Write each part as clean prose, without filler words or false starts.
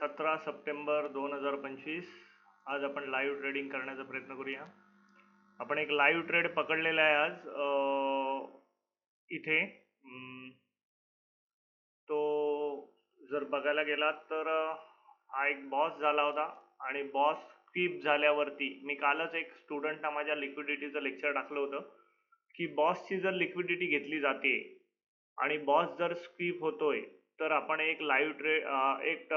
17 September 2025. आज आपण live trading करण्याचा प्रयत्न करूया. आपण एक लाईव्ह ट्रेड पकडलेला आहे आज इथे. तो जर बघायला गेलात तर हा एक बॉस झाला होता आणि बॉस स्किप झाल्यावरती मी कालच एक स्टुडंटना माझ्या लिक्विडिटीचं लेक्चर टाकलं होतं की बॉसची जर लिक्विडिटी घेतली जाते आणि बॉस जर स्किप होतोय तर आपण एक लाईव्ह ट्रेड एक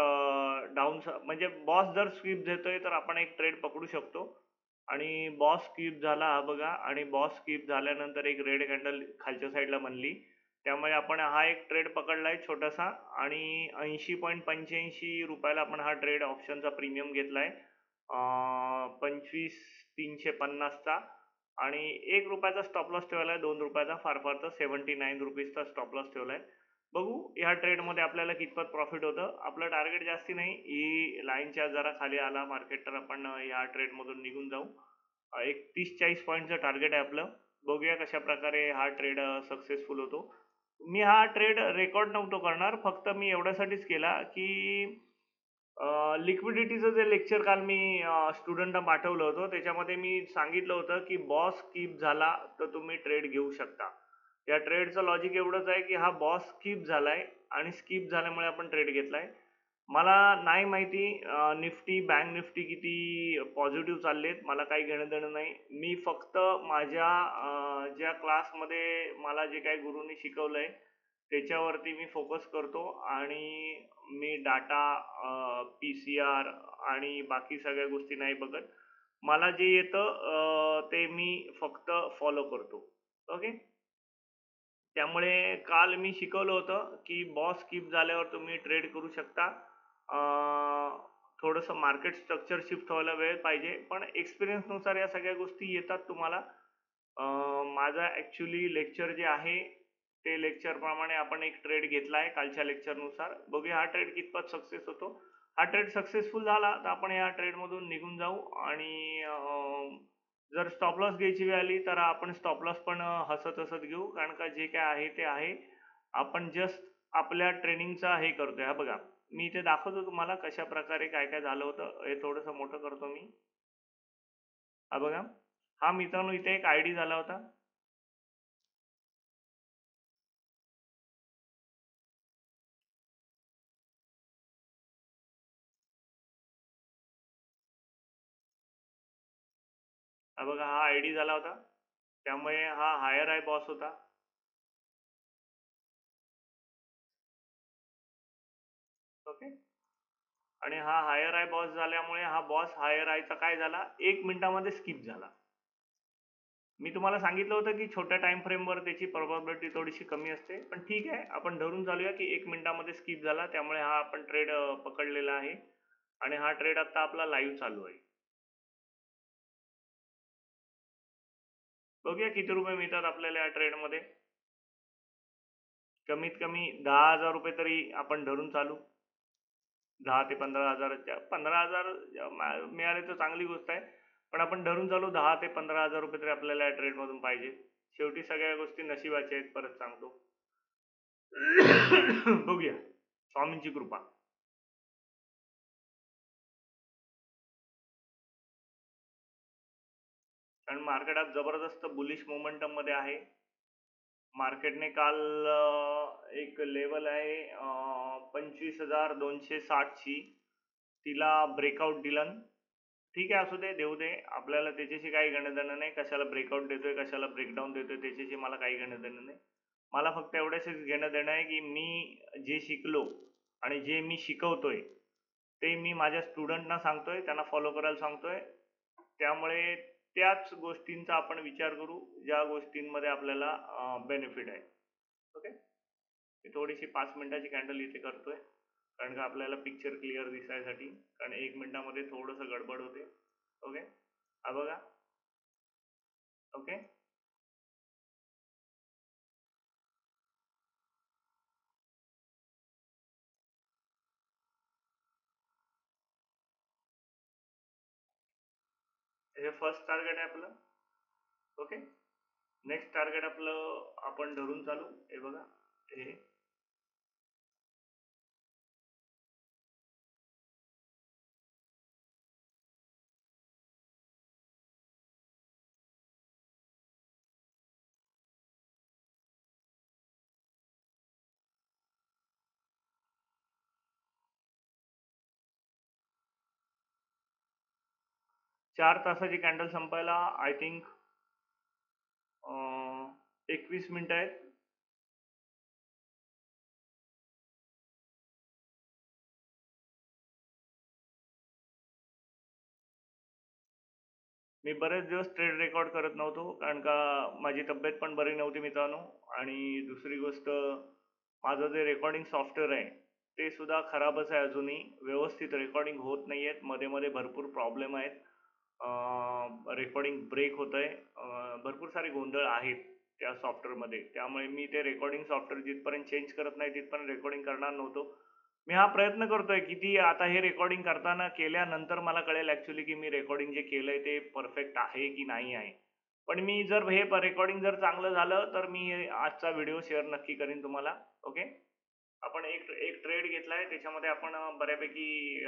डाऊन म्हणजे बॉस जर स्किप देतोय तर आपण एक ट्रेड पकडू शकतो. आणि बॉस स्किप झाला हा बघा, आणि बॉस स्किप झाल्यानंतर एक रेड कॅन्डल खालच्या साईडला बनली, त्यामुळे आपण हा एक ट्रेड पकडलाय छोटासा आणि 80.85 रुपयाला आपण हा ट्रेड ऑप्शनचा प्रीमियम घेतलाय 25,350चा, आणि 1 रुपयाचा स्टॉप लॉस ठेवलाय, 2 रुपयाचा फार फार तर 79 रुपीजचा स्टॉप लॉस ठेवलाय. बघू ह्या ट्रेडमध्ये आपल्याला कितपत प्रॉफिट होतं. आपलं टार्गेट जास्ती नाही, ही लाईनच्या जरा खाली आला मार्केट तर आपण ह्या ट्रेडमधून निघून जाऊ. एक 30-40 पॉईंटचं टार्गेट आहे आपलं. बघूया कशा प्रकारे हा ट्रेड सक्सेसफुल होतो. मी हा ट्रेड रेकॉर्ड नव्हतो करणार, फक्त मी एवढ्यासाठीच केला की लिक्विडिटीचं जे लेक्चर काल मी स्टुडंटला पाठवलं होतं त्याच्यामध्ये मी सांगितलं होतं की बॉस स्किप झाला तर तुम्ही ट्रेड घेऊ शकता. या ट्रेडचं लॉजिक एवढंच आहे की हा बॉस स्किप झालाय आणि स्किप झाल्यामुळे आपण ट्रेड घेतलाय. मला नाही माहिती निफ्टी बँक निफ्टी किती पॉझिटिव्ह चाललेत, मला काही घेणं देणं नाही. मी फक्त माझ्या ज्या क्लासमध्ये मला जे काही गुरुंनी शिकवलंय त्याच्यावरती मी फोकस करतो आणि मी डाटा PCR आणि बाकी सगळ्या गोष्टी नाही बघत. मला जे येतं ते मी फक्त फॉलो करतो. ओके. त्यामुळे काल मी शिकवलं होतं की बॉस स्किप झाल्यावर तुम्ही ट्रेड करू शकता. थोडंसं मार्केट स्ट्रक्चर शिफ्ट व्हायला वेळ पाहिजे, पण एक्सपिरियन्सनुसार या सगळ्या गोष्टी येतात तुम्हाला. माझा ॲक्च्युली लेक्चर जे आहे ते लेक्चरप्रमाणे आपण एक ट्रेड घेतला आहे कालच्या लेक्चरनुसार. बघूया हा ट्रेड कितपत सक्सेस होतो. हा ट्रेड सक्सेसफुल झाला तर आपण या ट्रेडमधून निघून जाऊ, आणि जर स्टॉप लॉस घ्यायची वेळ आली तर आपण स्टॉप लॉस पण हसत हसत घेऊ, कारण का जे काय आहे ते आहे. आपण जस्ट आपल्या ट्रेनिंगचा हे करतोय. हा बघा, मी इथे दाखवतो तुम्हाला कशा प्रकारे काय काय झालं होतं. हे थोडंसं मोठं करतो मी. हा बघा, हा मित्रांनो इथे एक ID झाला होता. हा बघा, हा ID झाला होता, त्यामुळे हा हायर आय बॉस होता. ओके. आणि हा हायर आय बॉस झाल्यामुळे हा बॉस हायर आयचा काय झाला, 1 मिनिटामध्ये स्किप झाला. मी तुम्हाला सांगितलं होतं की छोट्या टाइम फ्रेमवर त्याची प्रोबॅबिलिटी थोडीशी कमी असते, पण ठीक आहे, आपण धरून चालूया की 1 मिनिटामध्ये स्किप झाला, त्यामुळे हा आपण ट्रेड पकडलेला आहे आणि हा ट्रेड आता आपला लाईव्ह चालू आहे. बघूया किती रुपये मिळतात आपल्याला या ट्रेडमध्ये. कमीत कमी 10,000 रुपये तरी आपण धरून चालू. 10 ते 15,000, 15,000 मिळाले तर चांगली गोष्ट आहे, पण आपण धरून चालू 10 ते 15,000 रुपये तरी आपल्याला या ट्रेडमधून पाहिजे. शेवटी सगळ्या गोष्टी नशिबाच्या आहेत, परत सांगतो. बघूया, स्वामींची कृपा. कारण मार्केट आज जबरदस्त बुलिश मोमेंटम मध्ये आहे. मार्केटने काल एक लेवल आहे 25,260ची, तिला ब्रेकआउट दिलं. ठीक आहे, असू दे, देऊ दे, आपल्याला त्याच्याशी काही घेणं देणं नाही. कशाला ब्रेकआउट देतोय, कशाला ब्रेकडाऊन देतोय, त्याच्याशी मला काही घेणं देणं नाही. मला फक्त एवढ्याशीच घेणं देणं आहे की मी जे शिकलो आणि जे मी शिकवतोय ते मी माझ्या स्टुडंटना सांगतोय, त्यांना फॉलो करायला सांगतोय. त्यामुळे त्याच गोष्टींचा आपण विचार करू ज्या गोष्टींमध्ये आपल्याला बेनिफिट आहे. ओके. मी थोडीशी 5 मिनिटाची कॅन्डल इथे करतोय, कारण का आपल्याला पिक्चर क्लिअर दिसायसाठी, कारण 1 मिनिटामध्ये थोडंसं गडबड होते. ओके. हा बघा. ओके. हे फर्स्ट टार्गेट आहे आपलं. ओके. नेक्स्ट टार्गेट आपलं आपण धरून चालू. हे बघा, हे 4 तासाची कॅन्डल संपायला आय थिंक 21 मिनिटं आहेत. मी बरेच दिवस ट्रेड रेकॉर्ड करत नव्हतो, कारण का माझी तब्येत पण बरी नव्हती मित्रांनो. आणि दुसरी गोष्ट, माझं जे रेकॉर्डिंग सॉफ्टवेअर आहे ते सुद्धा खराबच आहे, अजूनही व्यवस्थित रेकॉर्डिंग होत नाही आहेत. मध्ये मध्ये भरपूर प्रॉब्लेम आहेत, रेकॉर्डिंग ब्रेक होत आहे, भरपूर सारे गोंधळ आहेत त्या सॉफ्टवेअरमध्ये. त्यामुळे मी ते रेकॉर्डिंग सॉफ्टवेअर जिथपर्यंत चेंज करत नाही तिथपर्यंत रेकॉर्डिंग करणार नव्हतो. मी हा प्रयत्न करतोय किती आता हे रेकॉर्डिंग करताना केल्यानंतर मला कळेल ॲक्च्युली की मी रेकॉर्डिंग जे केलंय ते परफेक्ट आहे की नाही आहे. पण मी जर हे रेकॉर्डिंग जर चांगलं झालं तर मी आजचा व्हिडिओ शेअर नक्की करीन तुम्हाला. ओके. आपण एक एक ट्रेड घेतलाय, त्याच्यामध्ये आपण बऱ्यापैकी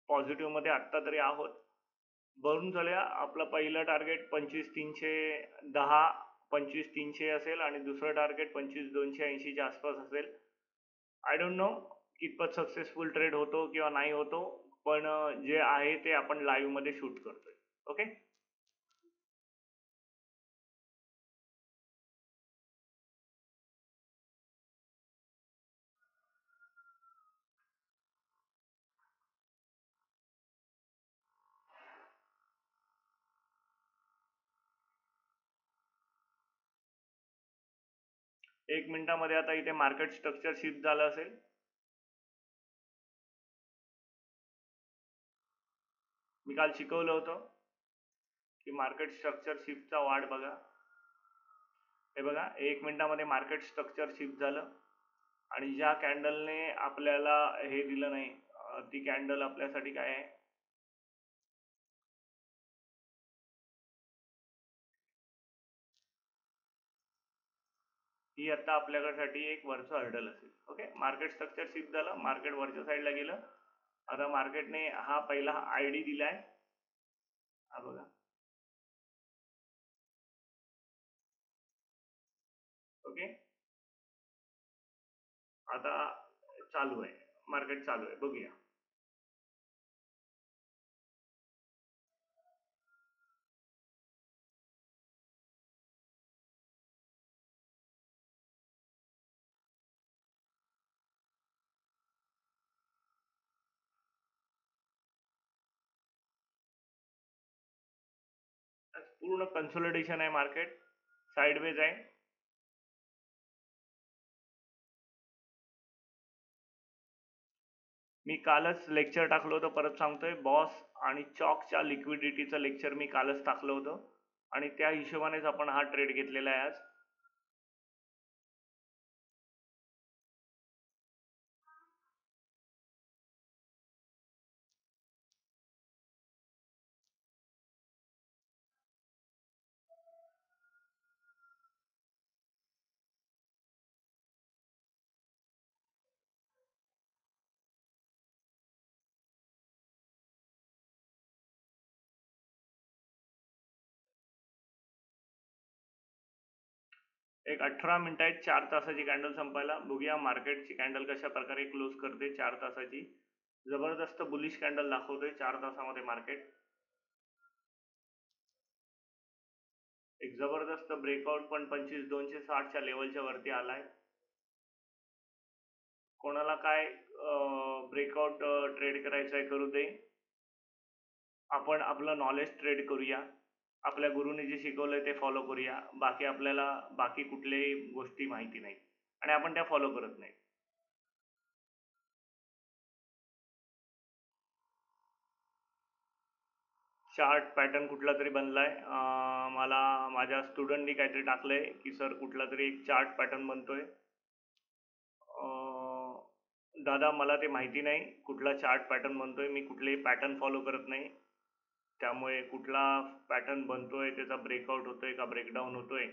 पॉझिटिव्हमध्ये आत्ता तरी आहोत. भरून चालूया. आपलं पहिलं टार्गेट 25,310 25,300 असेल आणि दुसरं टार्गेट 25,280च्या आसपास असेल. आय डोंट नो कितपत सक्सेसफुल ट्रेड होतो किंवा नाही होतो, पण जे आहे ते आपण लाईव्ह मध्ये शूट करतोय. ओके. 1 मिनिटामध्ये आता इथे मार्केट स्ट्रक्चर शिफ्ट झालं असेल. मी काल शिकवलं होतं की मार्केट स्ट्रक्चर शिफ्टचा वाढ बघा. हे बघा, 1 मिनिटामध्ये मार्केट स्ट्रक्चर शिफ्ट झालं आणि ज्या कॅन्डलने आपल्याला हे दिलं नाही, ती कॅन्डल आपल्यासाठी काय आहे? ही आता आपल्याकडसाठी एक वरचं हर्डल असेल. ओके. मार्केट स्ट्रक्चर शिफ्ट झालं, मार्केट वरच्या साईडला गेलं. आता मार्केटने हा पहिला आय डी दिलाय, हा बघा. ओके. आता चालू आहे, मार्केट चालू आहे, बघूया. पूर्ण कन्सोलिडेशन आहे, मार्केट साइडवेज आहे. मी कालच लेक्चर टाकलं होतं, परत सांगतोय, बॉस आणि चॉकच्या लिक्विडिटीचं लेक्चर मी कालच टाकलं होतं आणि त्या हिशोबानेच आपण हा ट्रेड घेतलेला आहे आज. एक 18 मिनिटं आहेत 4 तासाची कॅन्डल संपायला. बघूया मार्केटची कॅन्डल कशा प्रकारे क्लोज करते 4 तासाची. जबरदस्त बुलिश कॅन्डल दाखवतोय 4 तासामध्ये मार्केट. एक जबरदस्त ब्रेकआउट पण 25,260च्या लेवलच्या वरती आलाय. कोणाला काय ब्रेकआउट ट्रेड करायचं आहे करू दे. आपण आपलं नॉलेज ट्रेड करूया, आपल्या गुरुने जे शिकवलंय ते फॉलो करूया. बाकी आपल्याला बाकी कुठल्याही गोष्टी माहिती नाही आणि आपण त्या फॉलो करत नाही. चार्ट पॅटर्न कुठला तरी बनलाय, मला माझ्या स्टुडंटनी काहीतरी टाकलंय की सर कुठला तरी एक चार्ट पॅटर्न बनतोय. दादा मला ते माहिती नाही कुठला चार्ट पॅटर्न बनतोय, मी कुठलेही पॅटर्न फॉलो करत नाही. त्यामुळे कुठला पॅटर्न बनतोय, त्याचा ब्रेकआउट होतोय का ब्रेकडाऊन होतोय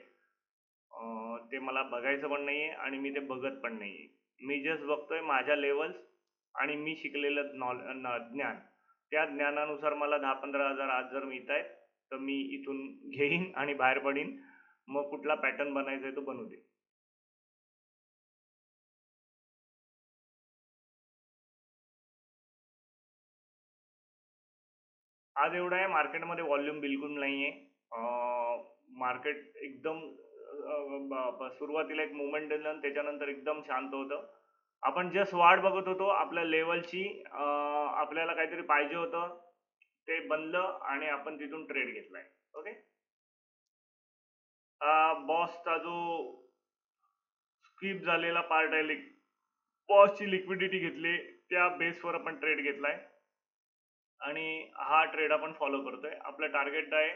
ते मला बघायचं पण नाहीये आणि मी ते बघत पण नाहीये. मी जस्ट बघतोय माझ्या लेवल्स आणि मी शिकलेलं ज्ञान. त्या ज्ञानानुसार मला 10-15 हजार आज जर मिळत आहेत तर मी इथून घेईन आणि बाहेर पडीन. मग कुठला पॅटर्न बनायचा आहे तो बनू दे. आज एवढं आहे, मार्केटमध्ये व्हॉल्यूम बिलकुल नाहीये. मार्केट एकदम सुरुवातीला एक मुवमेंट दिलं आणि त्याच्यानंतर एकदम शांत होतं. आपण जस्ट वाट बघत होतो आपल्या लेवलची. आपल्याला काहीतरी पाहिजे होतं, ते बनलं आणि आपण तिथून ट्रेड घेतलाय. ओके. बॉसचा जो स्किप झालेला पार्ट आहे, बॉसची लिक्विडिटी घेतली, त्या बेसवर आपण ट्रेड घेतलाय आणि हा ट्रेड आपण फॉलो करतोय. आपलं टार्गेट आहे,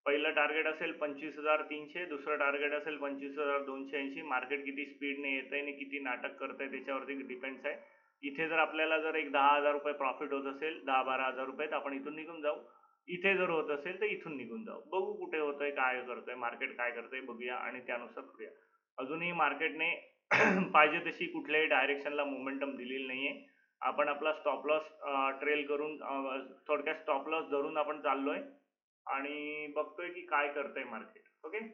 पहिलं टार्गेट असेल 25,300, दुसरं टार्गेट असेल 25,280. मार्केट किती स्पीडने येत आहे आणि किती नाटक करत आहे त्याच्यावरती डिपेंड्स आहे. इथे जर आपल्याला जर एक 10,000 रुपये प्रॉफिट होत असेल, 10-12,000 रुपये, तर आपण इथून निघून जाऊ. इथे जर होत असेल तर इथून निघून जाऊ. बघू कुठे होतंय, काय करतोय मार्केट, काय करतंय बघूया आणि त्यानुसार करूया. अजूनही मार्केटने पाहिजे तशी कुठल्याही डायरेक्शनला मोमेंटम दिलेली नाहीये. आपण आपला स्टॉप लॉस ट्रेल करून, थोडक्यात स्टॉप लॉस धरून आपण चाललोय आणि बघतोय की काय करतंय मार्केट. ओके.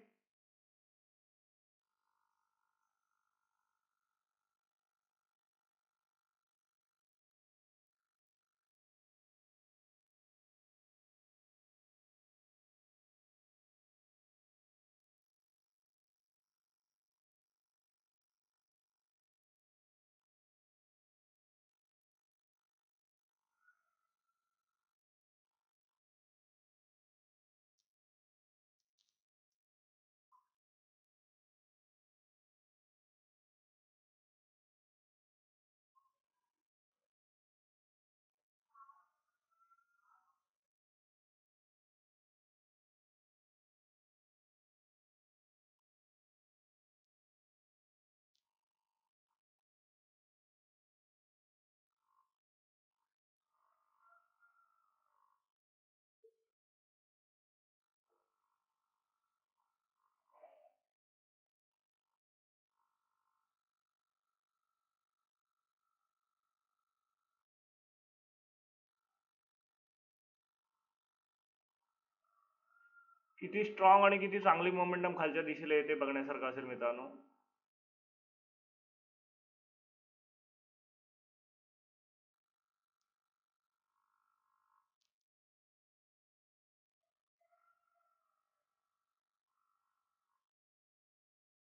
किती स्ट्रॉंग आणि किती चांगली मोमेंटम खालच्या दिशेला येते बघण्यासारखं असेल मित्रांनो.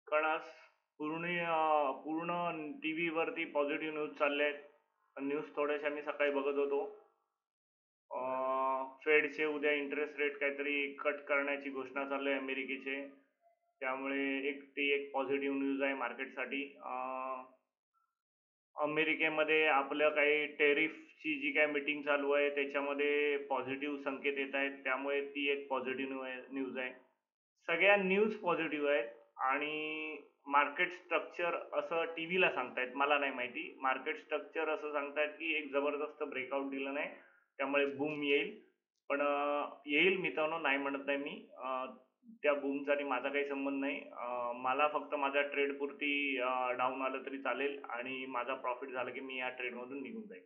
कारण आज पूर्ण टी व्हीवरती पॉझिटिव्ह न्यूज चालले आहेत. न्यूज थोड्याशा मी सकाळी बघत होतो. फेडचे उद्या इंटरेस्ट रेट काहीतरी कट करण्याची घोषणा चालू आहे अमेरिकेचे. त्यामुळे ती एक पॉझिटिव्ह न्यूज आहे मार्केटसाठी. अमेरिकेमध्ये आपलं काही टेरिफची जी काही मीटिंग चालू आहे त्याच्यामध्ये पॉझिटिव्ह संकेत येत आहेत, त्यामुळे ती एक पॉझिटिव्ह न्यूज आहे. सगळ्या न्यूज पॉझिटिव्ह आहेत. आणि मार्केट स्ट्रक्चर असं टी व्हीला सांगतायत, मला नाही माहिती. मार्केट स्ट्रक्चर असं सांगतायत की एक जबरदस्त ब्रेकआउट दिलं नाही, त्यामुळे बूम येईल. पण येईल मित्रांनो, नाही म्हणत नाही मी. त्या बूमचा आणि माझा काही संबंध नाही. मला फक्त माझ्या ट्रेडपुरती डाऊन आलं तरी चालेल आणि माझा प्रॉफिट झाला की मी या ट्रेडमधून निघून जाईल.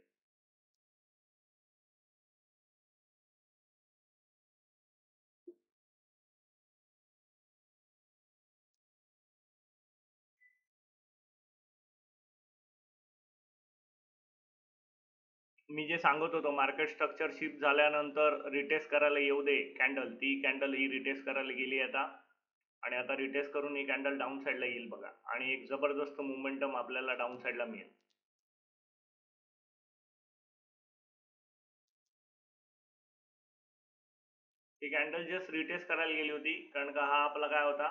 मी जे सांगत होतो, मार्केट स्ट्रक्चर शिफ्ट झाल्यानंतर रिटेस्ट करायला येऊ दे कॅन्डल. ती कॅन्डल ही रिटेस्ट करायला गेली आता, आणि आता रिटेस्ट करून ही कॅन्डल डाऊन साईडला येईल बघा, आणि एक जबरदस्त मोमेंटम आपल्याला डाऊन साईडला मिळेल. ही कॅन्डल जस्ट रिटेस्ट करायला गेली होती, कारण का हा आपला काय होता,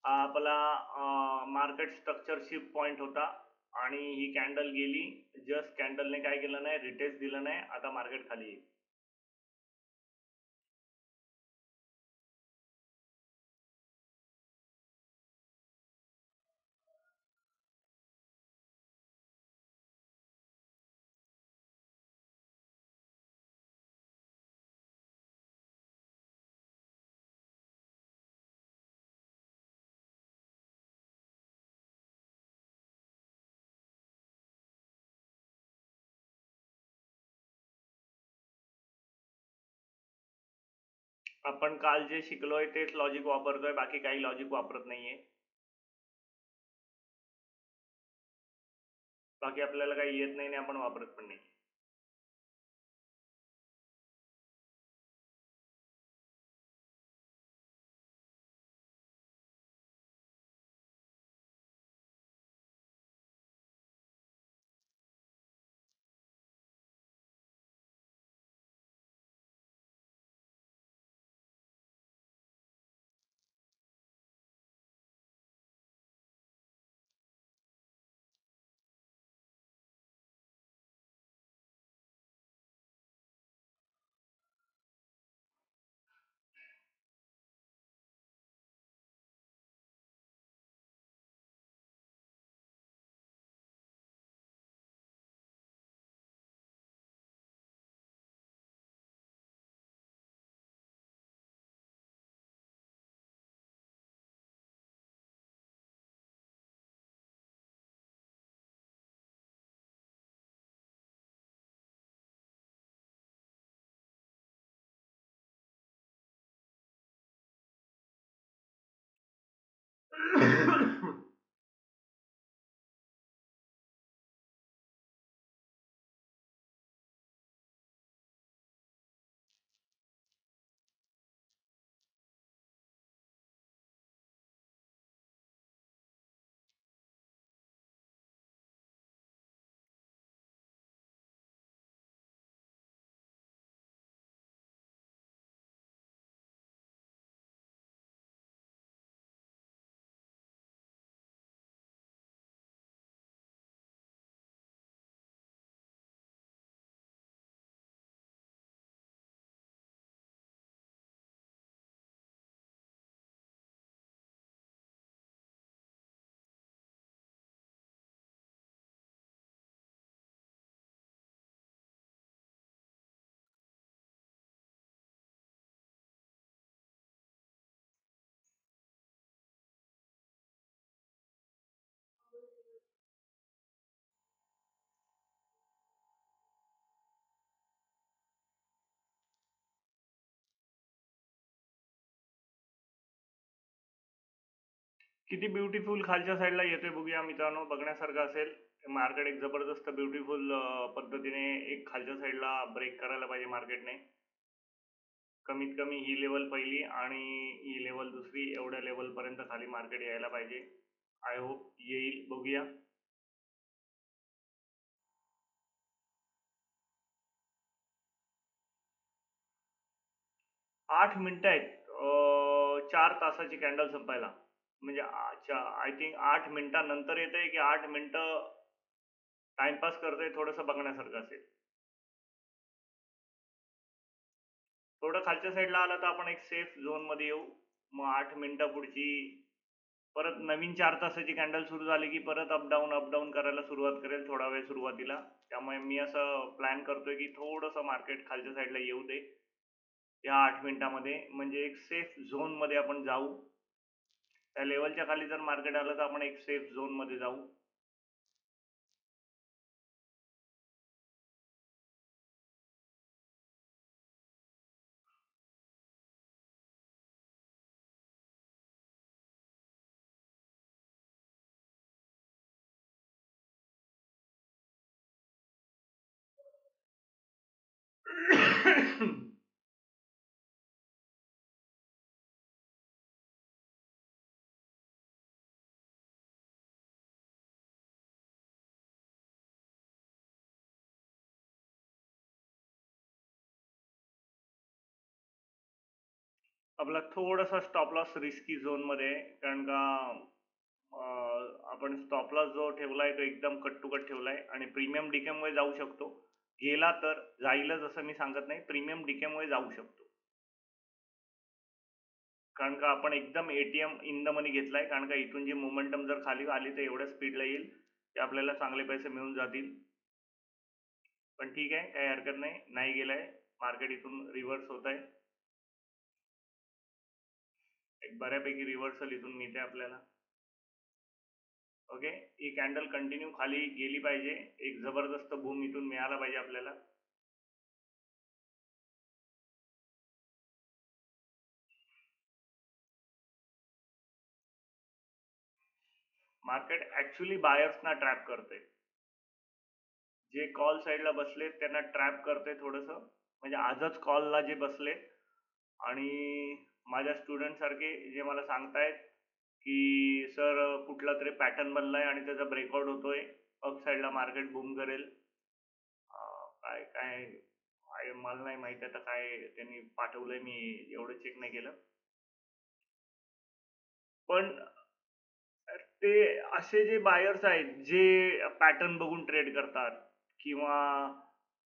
हा आपला मार्केट स्ट्रक्चर शिफ्ट पॉईंट होता. आणि ही कॅन्डल गेली, जस्ट कॅन्डलने काय केलं नाही, रिटेस्ट दिलं नाही, आता मार्केट खाली येईल. आपण काल जे शिकलोय तेच लॉजिक वापरतोय, बाकी काही लॉजिक वापरत नाहीये. बाकी आपल्याला काही येत नाही आणि आपण वापरत पण नाही. किती ब्युटिफुल खालच्या साईडला येतोय बघूया मित्रांनो, बघण्यासारखं असेल. मार्केट एक जबरदस्त ब्युटिफुल पद्धतीने एक खालच्या साईडला ब्रेक करायला पाहिजे मार्केटने. कमीत कमी ही लेवल पहिली आणि ही लेवल दुसरी, एवढ्या लेवल पर्यंत खाली मार्केट यायला पाहिजे. आय होप येईल, बघूया. 8 मिनिटं आहेत 4 तासाची कॅन्डल संपायला. म्हणजे अच्छा, आय थिंक 8 मिनिटानंतर येते की 8 मिनिटं टाइमपास करतोय, थोडंसं बघण्यासारखं असेल. थोडं खालच्या साईडला आलं तर आपण एक सेफ झोन मध्ये येऊ. मग 8 मिनिटं पुढची परत नवीन 4 तासाची कॅन्डल सुरू झाली की परत अप डाऊन करायला सुरुवात करेल थोडा वेळ सुरुवातीला. त्यामुळे मी असं प्लॅन करतोय की थोडंसं मार्केट खालच्या साईडला येऊ दे या 8 मिनिटामध्ये, म्हणजे एक सेफ झोन मध्ये आपण जाऊ. त्या लेवलच्या खाली जर मार्केट आलं तर आपण एक सेफ झोन मध्ये जाऊ. आपला थोडासा स्टॉप लॉस रिस्की झोन मध्ये आहे, कारण का आपण स्टॉप लॉस जो ठेवलाय तो एकदम कट टू कट ठेवलाय आणि प्रीमियम डीके मुळे जाऊ शकतो. गेला तर जाईलच असं मी सांगत नाही, प्रीमियम डीके मुळे जाऊ शकतो. कारण का आपण एकदम एटीएम इन द मनी घेतलाय, कारण का इथून जी मोमेंटम जर खाली आली तर एवढ्या स्पीडला येईल की आपल्याला चांगले पैसे मिळून जातील. पण ठीक आहे, काही हरकत नाही. नाही गेलाय मार्केट, इथून रिव्हर्स होत आहे. एक बऱ्यापैकी रिव्हर्सल इथून मिळते आपल्याला. ओके, ही कॅन्डल कंटिन्यू खाली गेली पाहिजे, एक जबरदस्त बूम इथून मिळाला पाहिजे आपल्याला. मार्केट ऍक्च्युली बायर्सना ट्रॅप करते. जे कॉल साईडला बसलेत त्यांना ट्रॅप करते थोडंसं. म्हणजे आजच कॉलला जे बसलेत आणि माझ्या स्टुडंट सारखे जे मला सांगतायत की सर कुठला तरी पॅटर्न बनलाय आणि त्याचा ब्रेकआउट होतोय, अप साईडला मार्केट बूम करेल. काय काय मला नाही माहिती आता काय त्यांनी पाठवलंय, मी एवढं चेक नाही केलं. पण ते असे जे बायर्स आहेत जे पॅटर्न बघून ट्रेड करतात किंवा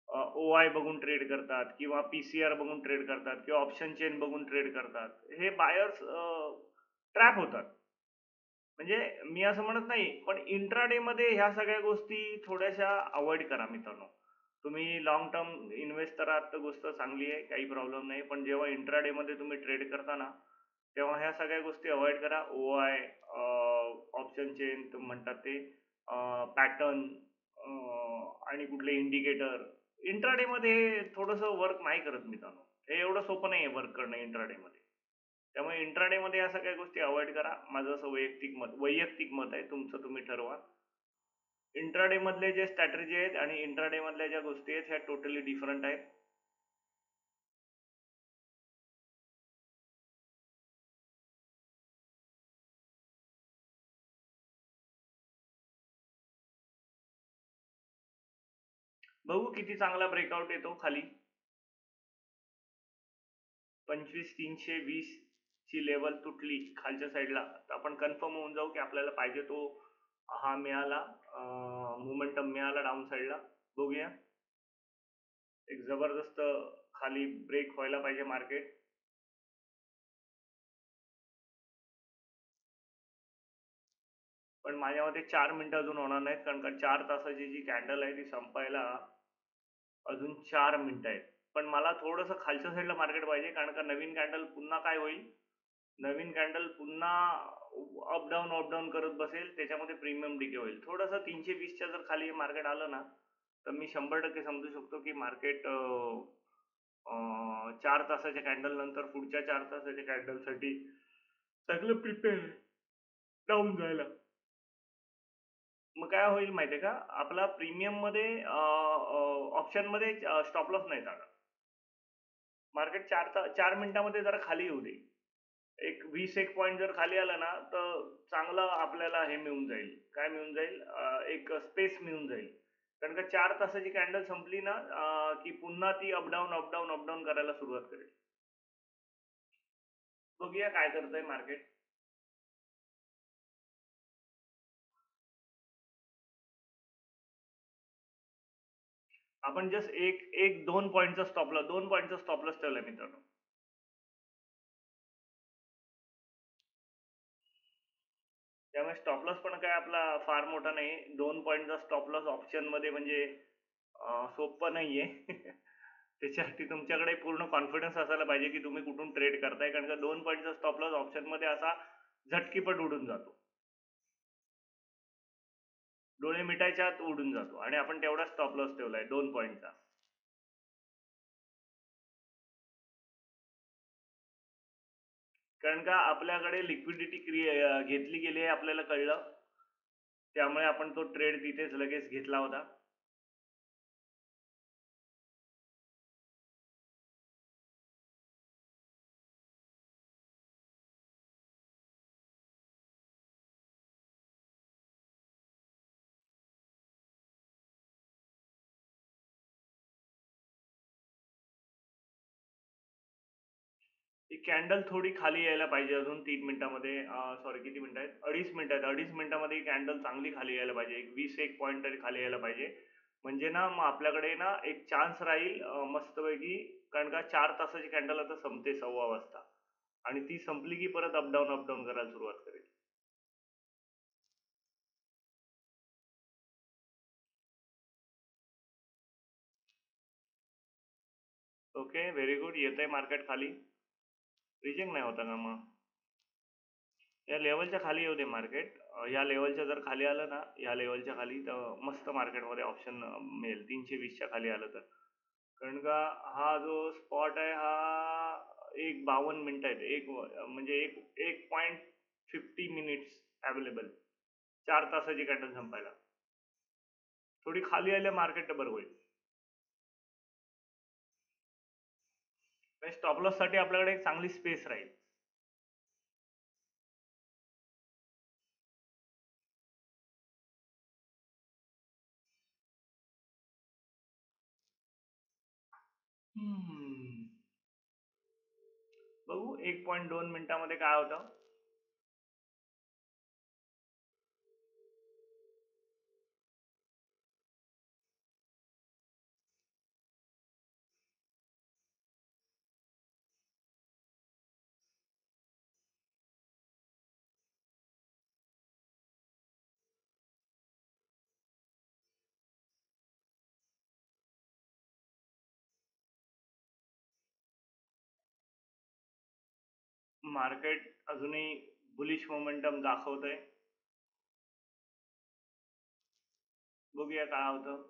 ओ आय बघून ट्रेड करतात किंवा पीसीआर बघून ट्रेड करतात किंवा ऑप्शन चेन बघून ट्रेड करतात, हे बायर्स ट्रॅप होतात. म्हणजे मी असं म्हणत नाही, पण इंट्राडे मध्ये ह्या सगळ्या गोष्टी थोड्याशा अवॉइड करा मित्रांनो. तुम्ही लॉंग टर्म इन्व्हेस्टर आहात तर गोष्ट चांगली आहे, काही प्रॉब्लेम नाही. पण जेव्हा इंट्राडे मध्ये तुम्ही ट्रेड करता ना, तेव्हा ह्या सगळ्या गोष्टी अवॉइड करा. ओ आय, ऑप्शन चेन म्हणतात ते, पॅटर्न आणि कुठले इंडिकेटर इंट्राडे मध्ये थोडंसं वर्क नाही करत मित्रांनो. हे एवढं सोपं नाही आहे वर्क करणं इंट्राडे मध्ये. त्यामुळे इंट्राडे मध्ये या सगळ्या गोष्टी अवॉइड करा. माझं असं वैयक्तिक मत आहे, तुमचं तुम्ही ठरवा. इंट्राडे मधले जे स्ट्रॅटेजी आहेत आणि इंट्राडे मधल्या ज्या गोष्टी आहेत ह्या टोटली डिफरंट आहेत. बघू किती चांगला ब्रेकआउट येतो खाली. 25,320 ची लेवल तुटली खालच्या साईडला तर आपण कन्फर्म होऊन जाऊ की आपल्याला पाहिजे तो हा मिळाला, मोमेंटम मिळाला डाऊन साईडला. बघूया. एक जबरदस्त खाली ब्रेक व्हायला पाहिजे मार्केट. पण माझ्या मते 4 मिनिटं अजून होणार नाहीत, कारण का 4 तासाची जी कॅन्डल आहे ती संपायला अजून 4 मिनिटं आहेत. पण मला थोडंसं खालच्या साईडला मार्केट पाहिजे, कारण का नवीन कॅन्डल पुन्हा काय होईल, नवीन कॅन्डल पुन्हा अप डाऊन करत बसेल, त्याच्यामध्ये प्रीमियम डिके होईल. थोडंसं 320च्या जर खाली मार्केट आलं ना तर मी 100% समजू शकतो की मार्केट 4 तासाच्या कॅन्डल नंतर पुढच्या 4 तासाच्या कॅन्डलसाठी सगळं प्रिपेअर डाऊन जायला. मग काय होईल माहितीये का, आपला प्रीमियम मध्ये ऑप्शन मध्ये स्टॉप लॉस नाही लागणार. मार्केट 4 मिनिटामध्ये जरा खाली येऊ दे, एक 20 एक पॉईंट जर खाली आला ना तर चांगला आपल्याला हे मिळून जाईल. काय मिळून जाईल, एक स्पेस मिळून जाईल. कारण का 4 तासाची कॅन्डल संपली ना की पुन्हा ती अपडाऊन करायला सुरुवात करेल. बघूया काय करतंय मार्केट. आपण जस्ट एक एक 2 पॉईंटचा स्टॉप लॉस ठेवलाय मित्रांनो. त्यामुळे स्टॉप लॉस पण काय आपला फार मोठा नाही. 2 पॉईंटचा स्टॉप लॉस ऑप्शन मध्ये म्हणजे सोपं नाहीये. त्याच्यासाठी तुमच्याकडे पूर्ण कॉन्फिडन्स असायला पाहिजे की तुम्ही कुठून ट्रेड करताय, कारण का 2 पॉईंटचा स्टॉप लॉस ऑप्शन मध्ये असा झटकीपट उडून जातो, डोळे मिटायच्या आत उडून जातो, आणि आपण तेवढा स्टॉप लॉस ठेवलाय 2 पॉईंटचा. कारण का आपल्याकडे लिक्विडिटी घेतली गेली आहे आपल्याला कळलं, त्यामुळे आपण तो ट्रेड तिथेच लगेच घेतला होता. ही कॅन्डल थोडी खाली यायला पाहिजे अजून 3 मिनिटामध्ये. सॉरी, किती मिनिटं आहेत, 2.5 मिनिटं आहेत. 2.5 मिनिटामध्ये ही कॅन्डल चांगली खाली यायला पाहिजे, एक 20 एक पॉईंट तरी खाली यायला पाहिजे. म्हणजे ना मग आपल्याकडे ना एक चान्स राहील मस्तपैकी. कारण का 4 तासाची कॅन्डल आता संपते 1:15 वाजता, आणि ती संपली की परत अपडाऊन करायला सुरुवात करेल. Okay, very good. येतंय मार्केट खाली. रिजेक्ट नाही होता का मग? या लेवलच्या खाली येऊ दे मार्केट. या लेवलच्या जर खाली आलं ना, या लेवलच्या खाली, तर मस्त मार्केटमध्ये ऑप्शन मिळेल 320च्या खाली आलं तर. कारण का हा जो स्पॉट आहे हा एक 52 मिनिटं आहेत, म्हणजे एक 1.50 मिनिट्स अवेलेबल 4 तासाची कॅन्डल संपायला. थोडी खाली आल्या मार्केट बरं होईल. स्टॉप लॉस साठी आपल्याकडे एक चांगली स्पेस राहील. बघू 1.2 मिनिटामध्ये काय होतं. मार्केट अजूनही बुलिश मोमेंटम दाखवतंय. बघूया काय होतं.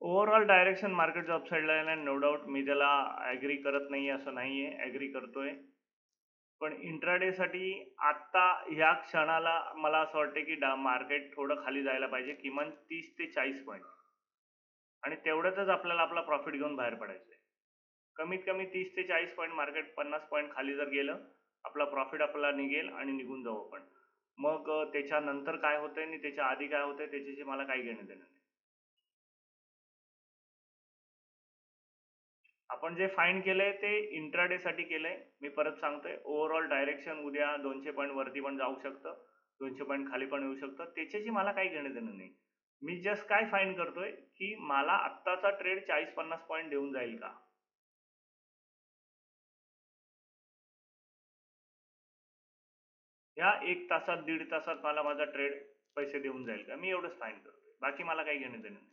ओव्हरऑल डायरेक्शन मार्केटचं अपसाईडला आहे, नो डाऊट. मी त्याला ॲग्री करत नाही असं नाही आहे, ॲग्री करतोय. पण इंट्राडेसाठी आत्ता ह्या क्षणाला मला असं वाटतं की मार्केट थोडं खाली जायला पाहिजे, किमान 30 ते 40 पॉईंट, आणि तेवढ्यातच आपल्याला आपला प्रॉफिट घेऊन बाहेर पडायचं आहे. कमीत कमी 30 ते 40 पॉईंट मार्केट 50 पॉईंट खाली जर गेलं, आपला प्रॉफिट आपल्याला निघेल आणि निघून जाऊ आपण. मग त्याच्यानंतर काय होतंय आणि त्याच्या आधी काय होतंय त्याच्याशी मला काही घेणं देणं नाही. आपण जे फाईंड केलंय ते इंट्राडे साठी केलंय. मी परत सांगतोय, ओव्हरऑल डायरेक्शन उद्या 200 पॉईंट वरती पण जाऊ शकतं, 200 पॉईंट खाली पण येऊ शकतं, त्याच्याशी मला काही घेणं देणं नाही. मी जस्ट काय फाईंड करतोय की मला आत्ताचा ट्रेड 40-50 पॉईंट देऊन जाईल का, या 1 तासात 1.5 तासात मला माझा ट्रेड पैसे देऊन जाईल का, मी एवढंच फाईंड करतोय, बाकी मला काही घेणं देणं नाही.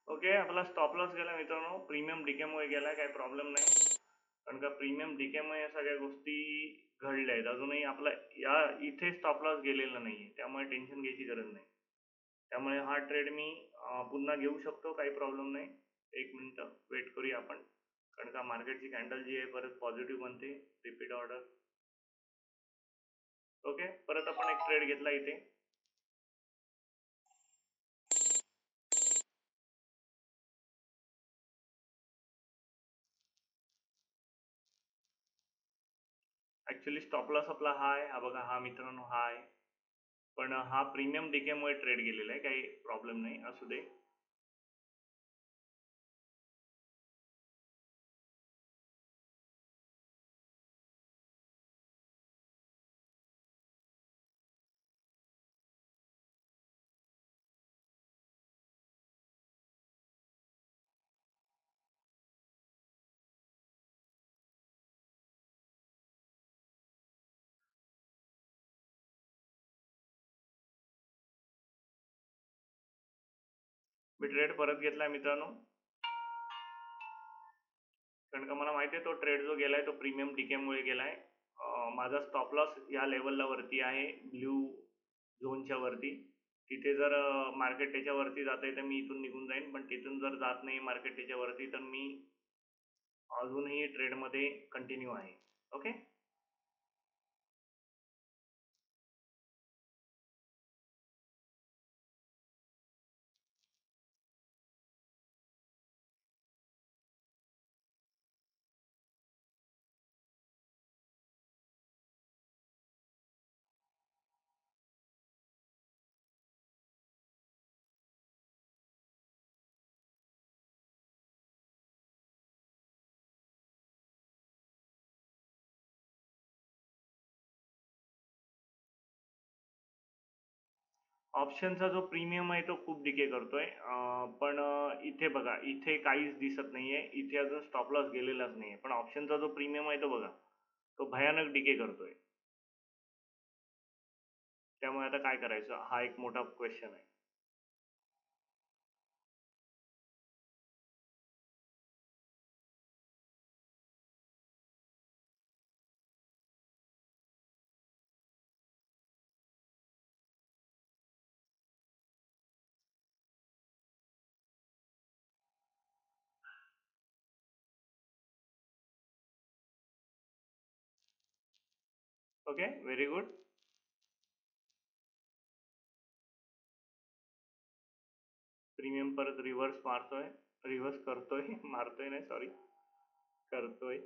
ओके, आपला स्टॉप लॉस गेला मित्रांनो, प्रीमियम डीकेमुळे गेला, काही प्रॉब्लेम नाही. कारण का प्रीमियम डीकेमुळे या सगळ्या गोष्टी घडल्या आहेत. अजूनही आपला या इथे स्टॉप लॉस गेलेला नाही आहे, त्यामुळे टेन्शन घ्यायची गरज नाही. त्यामुळे हा ट्रेड मी पुन्हा घेऊ शकतो, काही प्रॉब्लेम नाही. एक मिनटं वेट करूया आपण, कारण का मार्केटची कॅन्डल जी आहे परत पॉझिटिव्ह बनते. Repeat order. ओके, परत आपण एक ट्रेड घेतला इथे. ॲक्च्युली स्टॉप लॉस आपला हा आहे, हा बघा, हा मित्रांनो हा आहे. पण हा प्रीमियम डीकेमुळे ट्रेड गेलेला आहे, काही प्रॉब्लेम नाही, असू दे. मी ट्रेड परत घेतलाय मित्रांनो, कारण का मला माहिती आहे तो ट्रेड जो गेलाय तो प्रीमियम डीकेमुळे गेलाय. माझा स्टॉप लॉस या लेवलला वरती आहे, ब्ल्यू झोनच्या वरती. तिथे जर मार्केट त्याच्या वरती जात आहे तर मी इथून निघून जाईन, पण तिथून जर जात नाही मार्केट त्याच्या वरती तर मी अजूनही ट्रेडमध्ये कंटिन्यू आहे. ओके. ऑप्शनचा जो प्रीमियम आहे तो खूप डिके करतोय, पण इथे बघा, इथे काहीच दिसत नाहीये, इथे अजून स्टॉप लॉस गेलेलाच नाहीये, पण ऑप्शनचा जो प्रीमियम आहे तो बघा, तो भयानक डिके करतोय. त्यामुळे आता काय करायचं हा एक मोठा क्वेश्चन आहे. Okay, very good. प्रीमियम परत रिव्हर्स मारतोय, रिव्हर्स करतोय, मारतोय नाही सॉरी, करतोय.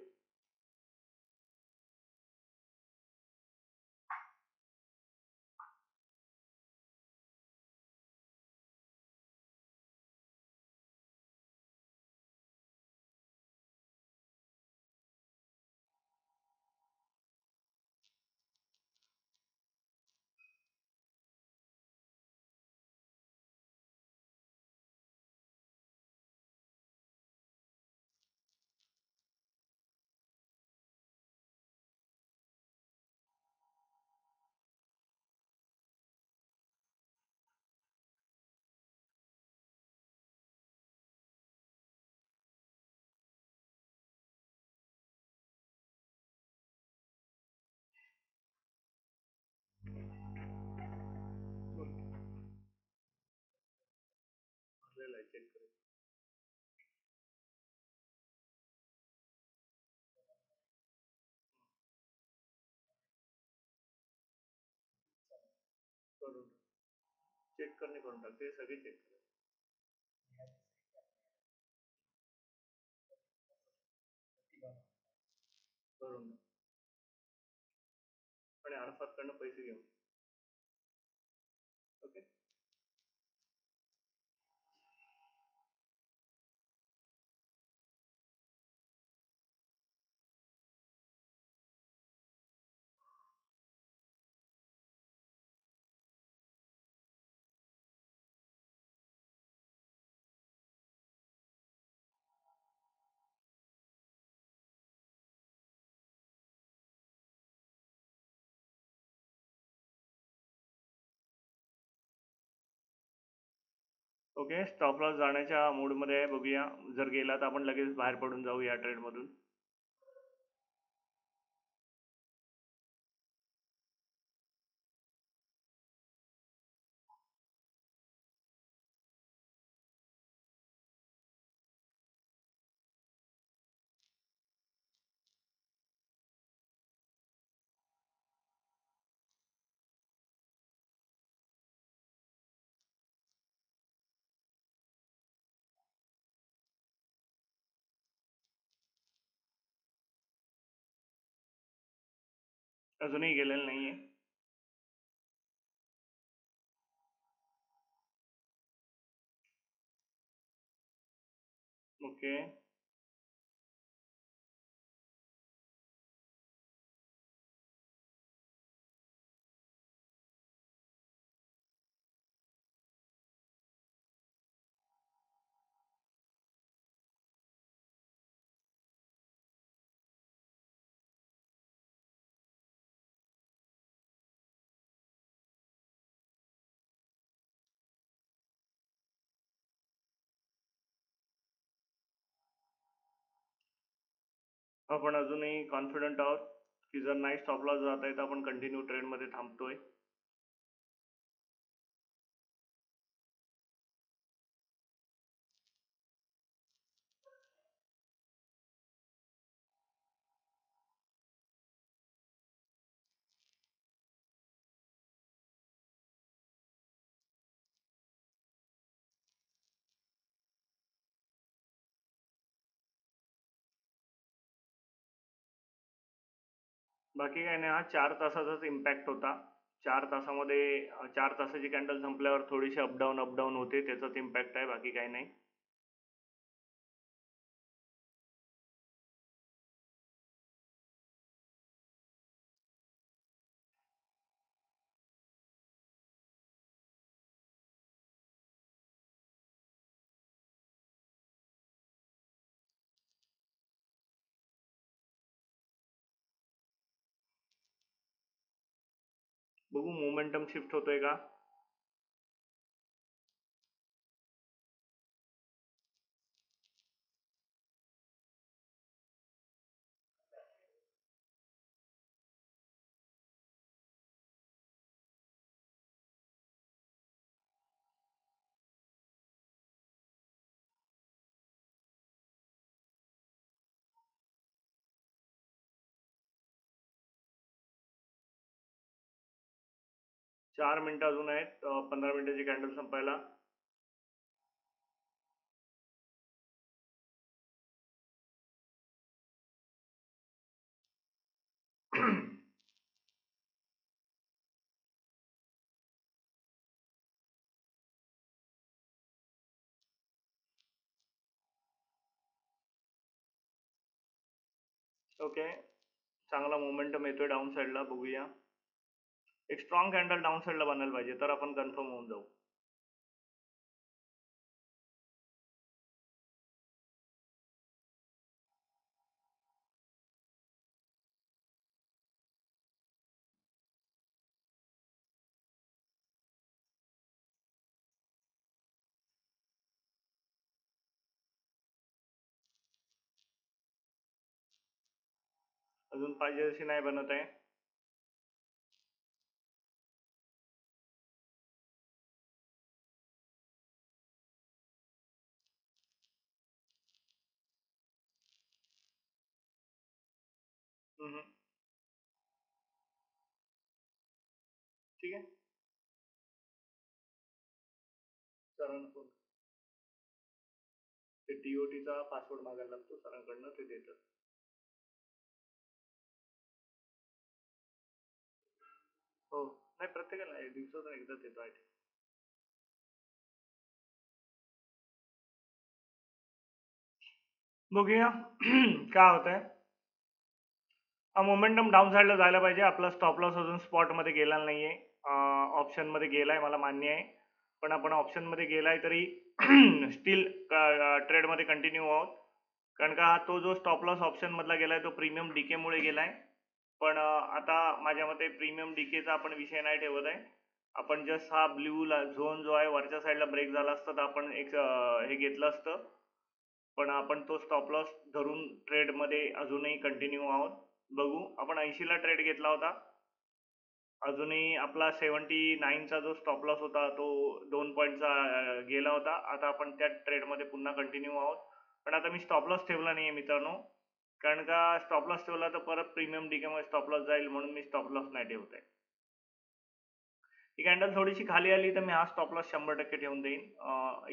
मारलेला आहे, चेक करू. करून चेक करणे करून टाक, ते सगळे चेक कर. करून टाक. आणि अरफात कडनं पैसे घेऊन. ओके. ओके, स्टॉप लॉस जाण्याच्या मूडमध्ये आहे, बघूया. जर गेला तर आपण लगेच बाहेर पडून जाऊ या ट्रेडमधून. अजूनही गेलेलं नाहीये. ओके. आपण अजूनही कॉन्फिडंट आहोत की जर नाही स्टॉप लॉस जात आहे तर आपण कंटिन्यू ट्रेडमध्ये थांबतोय. बाकी काय नाही, हा 4 तासाचाच इम्पॅक्ट होता. 4 तासामध्ये 4 तासाची कॅन्डल संपल्यावर थोडीशी अपडाऊन अपडाऊन होते, त्याचाच इम्पॅक्ट आहे, बाकी काही नाही. बघू मोमेंटम शिफ्ट होतोय का. 4 मिनिटं अजून आहेत, 15 मिनिटाची कॅन्डल संपायला. ओके, चांगला मोमेंटम येतोय डाऊन साईडला, बघूया. एक स्ट्रॉंग कॅन्डल डाऊन साईडला बनायला पाहिजे तर आपण कन्फर्म होऊन जाऊ. अजून पाहिजे तशी नाही बनत आहे. हम्म, ठीक आहे. सरांना फोन, ते टीओटीचा पासवर्ड मागायला लागतो सरांकडनं, ते देतात. हो, नाही प्रत्येकाला दिवसातून एकदाच येतो आहे. बघूया काय होत आहे. हा मोमेंटम डाऊन साईडला जायला पाहिजे. आपला स्टॉप लॉस अजून स्पॉटमध्ये गेला नाहीये, ऑप्शनमध्ये गेलाय, मला मान्य आहे. पण आपण ऑप्शनमध्ये गेलाय तरी स्टील ट्रेडमध्ये कंटिन्यू आहोत. कारण का तो जो स्टॉप लॉस ऑप्शनमधला गेलाय तो प्रीमियम डीकेमुळे गेलाय. पण आता माझ्या मते प्रीमियम डीकेचा आपण विषय नाही ठेवत आहे. आपण जस्ट हा ब्ल्यू झोन जो आहे वरच्या साईडला ब्रेक झाला असता तर आपण एक हे घेतलं असतं. पण आपण तो स्टॉप लॉस धरून ट्रेडमध्ये अजूनही कंटिन्यू आहोत. बघू, आपण 80ला ट्रेड घेतला होता. अजूनही आपला 79चा जो स्टॉप लॉस होता तो 2 पॉईंटचा गेला होता. आता आपण त्या ट्रेडमध्ये पुन्हा कंटिन्यू आहोत. पण आता मी स्टॉप लॉस ठेवला नाही आहे मित्रांनो, कारण का स्टॉप लॉस ठेवला तर परत प्रीमियम डीकेमध्ये स्टॉप लॉस जाईल, म्हणून मी स्टॉप लॉस नाही ठेवत आहे. ही कॅन्डल थोडीशी खाली आली तर मी हा स्टॉप लॉस 100% ठेवून देईन.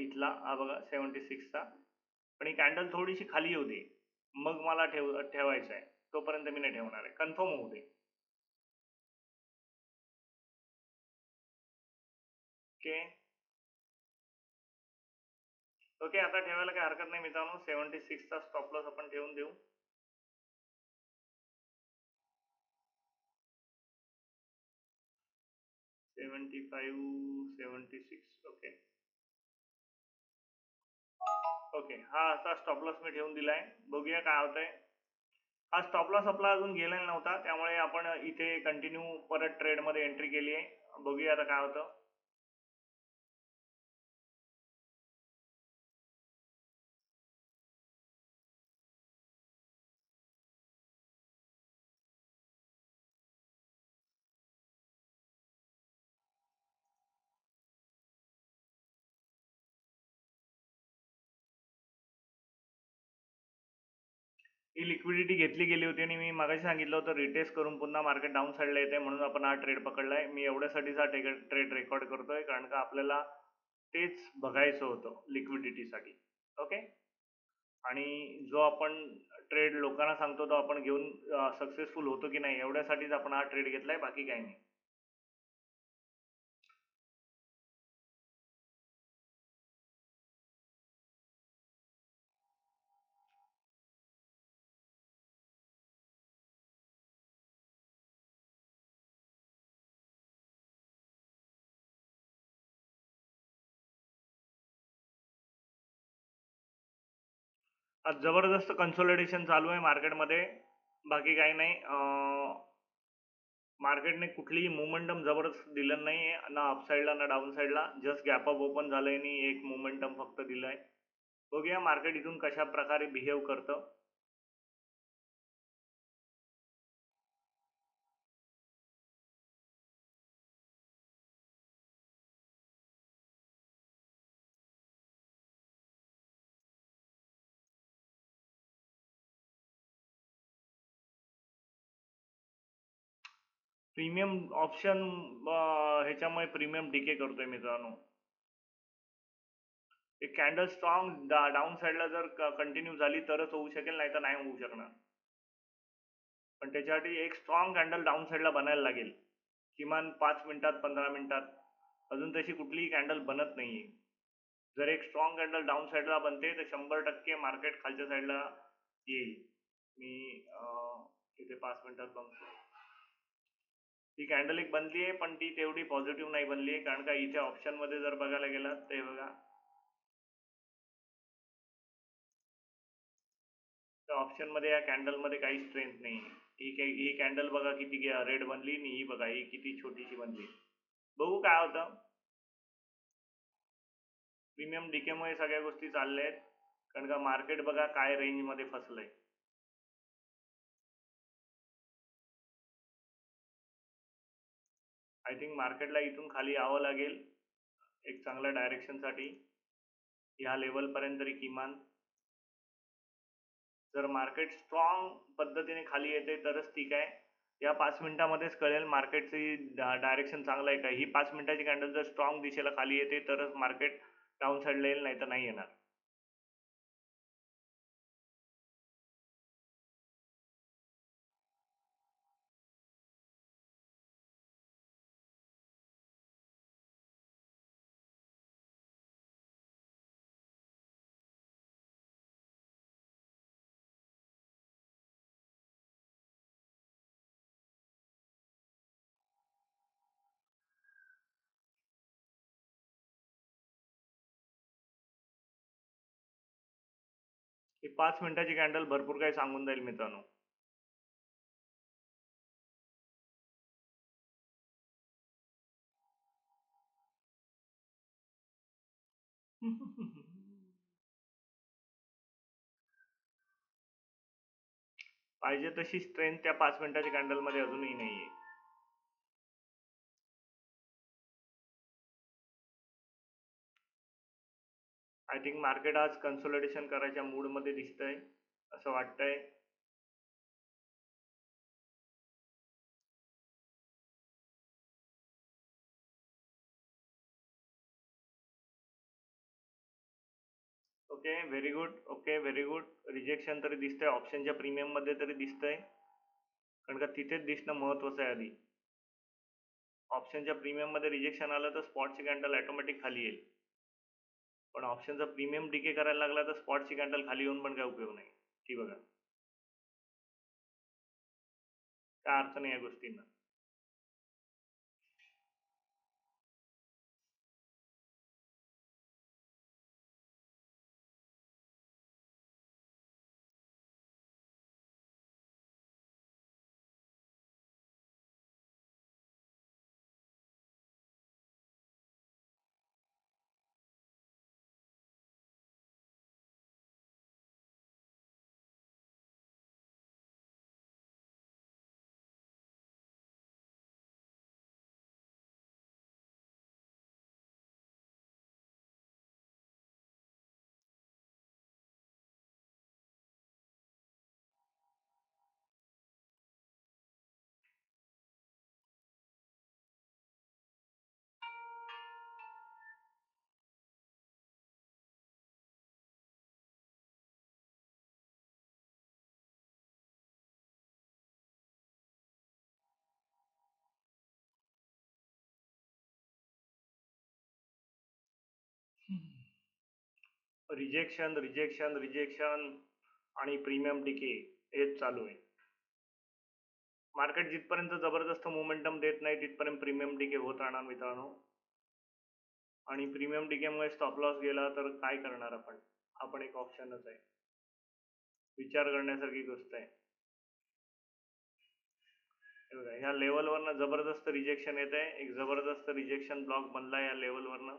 इथला हा बघा 76चा. पण ही कॅन्डल थोडीशी खाली येऊ दे, मग मला ठेवायचं आहे. तोपर्यंत मी नाही ठेवणार आहे, कन्फर्म होऊ दे. ओके ओके, आता ठेवायला काही हरकत नाही मित्रांनो. 76चा स्टॉप लॉस आपण ठेवून देऊ. 75, 76. ओके ओके, हा असा स्टॉप लॉस मी ठेवून दिलाय. बघूया काय होतंय. हा स्टॉप लॉस आपला अजून गेलेला नव्हता, त्यामुळे आपण इथे कंटिन्यू परत ट्रेडमध्ये एंट्री केली आहे. बघूया आता काय होतं. ही लिक्विडिटी घेतली गेली होती आणि मी मागाशी सांगितलं होतं रिटेस्ट करून पुन्हा मार्केट डाऊन साईडला येते, म्हणून आपण हा ट्रेड पकडलाय. मी एवढ्यासाठीच हा ट्रेड रेकॉर्ड करतोय, कारण का आपल्याला तेच बघायचं होतं लिक्विडिटीसाठी. ओके, आणि जो आपण ट्रेड लोकांना सांगतो तो आपण घेऊन सक्सेसफुल होतो की नाही एवढ्यासाठीच आपण हा ट्रेड घेतलाय, बाकी काही नाही. आज जबरदस्त कन्सोलिडेशन चालू आहे मार्केटमध्ये, बाकी काही नाही. मार्केटने कुठलीही मोमेंटम जबरदस्त दिलं नाही आहे, ना अप साईडला ना डाऊन साईडला. जस्ट गॅप अप ओपन झालंय आणि एक मोमेंटम फक्त दिलंय. बघूया मार्केट इथून कशा प्रकारे बिहेव करतं. प्रीमियम ऑप्शन ह्याच्यामुळे प्रीमियम डीके करतोय मित्रांनो. एक कॅन्डल स्ट्रॉंग डाऊन साईडला जर कंटिन्यू झाली तरच होऊ शकेल, नाही तर नाही होऊ शकणार. पण त्याच्यासाठी एक स्ट्रॉंग कॅन्डल डाऊन साईडला बनायला लागेल, किमान 5 मिनिटात 15 मिनिटात. अजून तशी कुठलीही कॅन्डल बनत नाहीये. जर एक स्ट्रॉंग कॅन्डल डाऊन साईडला बनते तर 100% मार्केट खालच्या साईडला येईल. मी इथे 5 मिनिटात बघतो. ती कॅन्डल एक बनली आहे, पण ती तेवढी पॉझिटिव्ह नाही बनली आहे. कारण का इथे ऑप्शन मध्ये जर बघायला गेलात ते बघा, तर ऑप्शन मध्ये या कॅन्डल मध्ये काही स्ट्रेंथ नाही. ही कॅन्डल बघा किती रेड बनली आणि ही बघा ही किती छोटीशी बनली. बघू काय होतं. प्रीमियम डीकेमुळे सगळ्या गोष्टी चालल्या आहेत. कारण का मार्केट बघा काय रेंज मध्ये फसलंय. आय थिंक मार्केटला इथून खाली यावं लागेल एक चांगल्या डायरेक्शन साठी, ह्या लेवल पर्यंत तरी किमान. जर मार्केट स्ट्रॉंग पद्धतीने खाली येते तरच ठीक आहे. या 5 मिनिटामध्येच कळेल मार्केटची डायरेक्शन चांगलं आहे का. ही 5 मिनिटाची कॅन्डल जर स्ट्रॉंग दिशेला खाली येते तरच मार्केट डाऊन साईडला येईल, नाही तर नाही येणार. ही 5 मिनिटाची कॅन्डल भरपूर काही सांगून जाईल मित्रांनो. पाहिजे तशी स्ट्रेंथ त्या 5 मिनिटाच्या कॅन्डल मध्ये अजूनही नाहीये. आय थिंक मार्केट आज कन्सोलिडेशन करायच्या मूड मध्ये दिसतंय असं वाटतंय. Okay very good. Okay very good. Rejection तरी दिसतंय ऑप्शनच्या प्रीमियम मध्ये तरी दिसतंय. कारण का तिथेच दिसणं महत्वाचं आहे आधी. ऑप्शनच्या प्रीमियम मध्ये रिजेक्शन आलं तर स्पॉटची कॅन्डल ऑटोमॅटिक खाली येईल. पण ऑप्शनचा प्रीमियम डीके करायला लागला तर स्पॉटची कॅन्डल खाली येऊन पण काय उपयोग नाही. ती बघा काय अर्थ नाही या गोष्टींना. रिजेक्शन रिजेक्शन रिजेक्शन आणि प्रीमियम डीके हेच चालू आहे. मार्केट जिथपर्यंत जबरदस्त मोमेंटम देत नाही तिथपर्यंत प्रीमियम डीके होत राहणार मित्रांनो. आणि प्रीमियम डीकेमुळे स्टॉप लॉस गेला तर काय करणार आपण. हा पण एक ऑप्शनच आहे, विचार करण्यासारखी गोष्ट आहे. हे बघा ह्या लेवलवरनं जबरदस्त रिजेक्शन येत आहे. एक जबरदस्त रिजेक्शन ब्लॉक बनला या लेवलवरनं.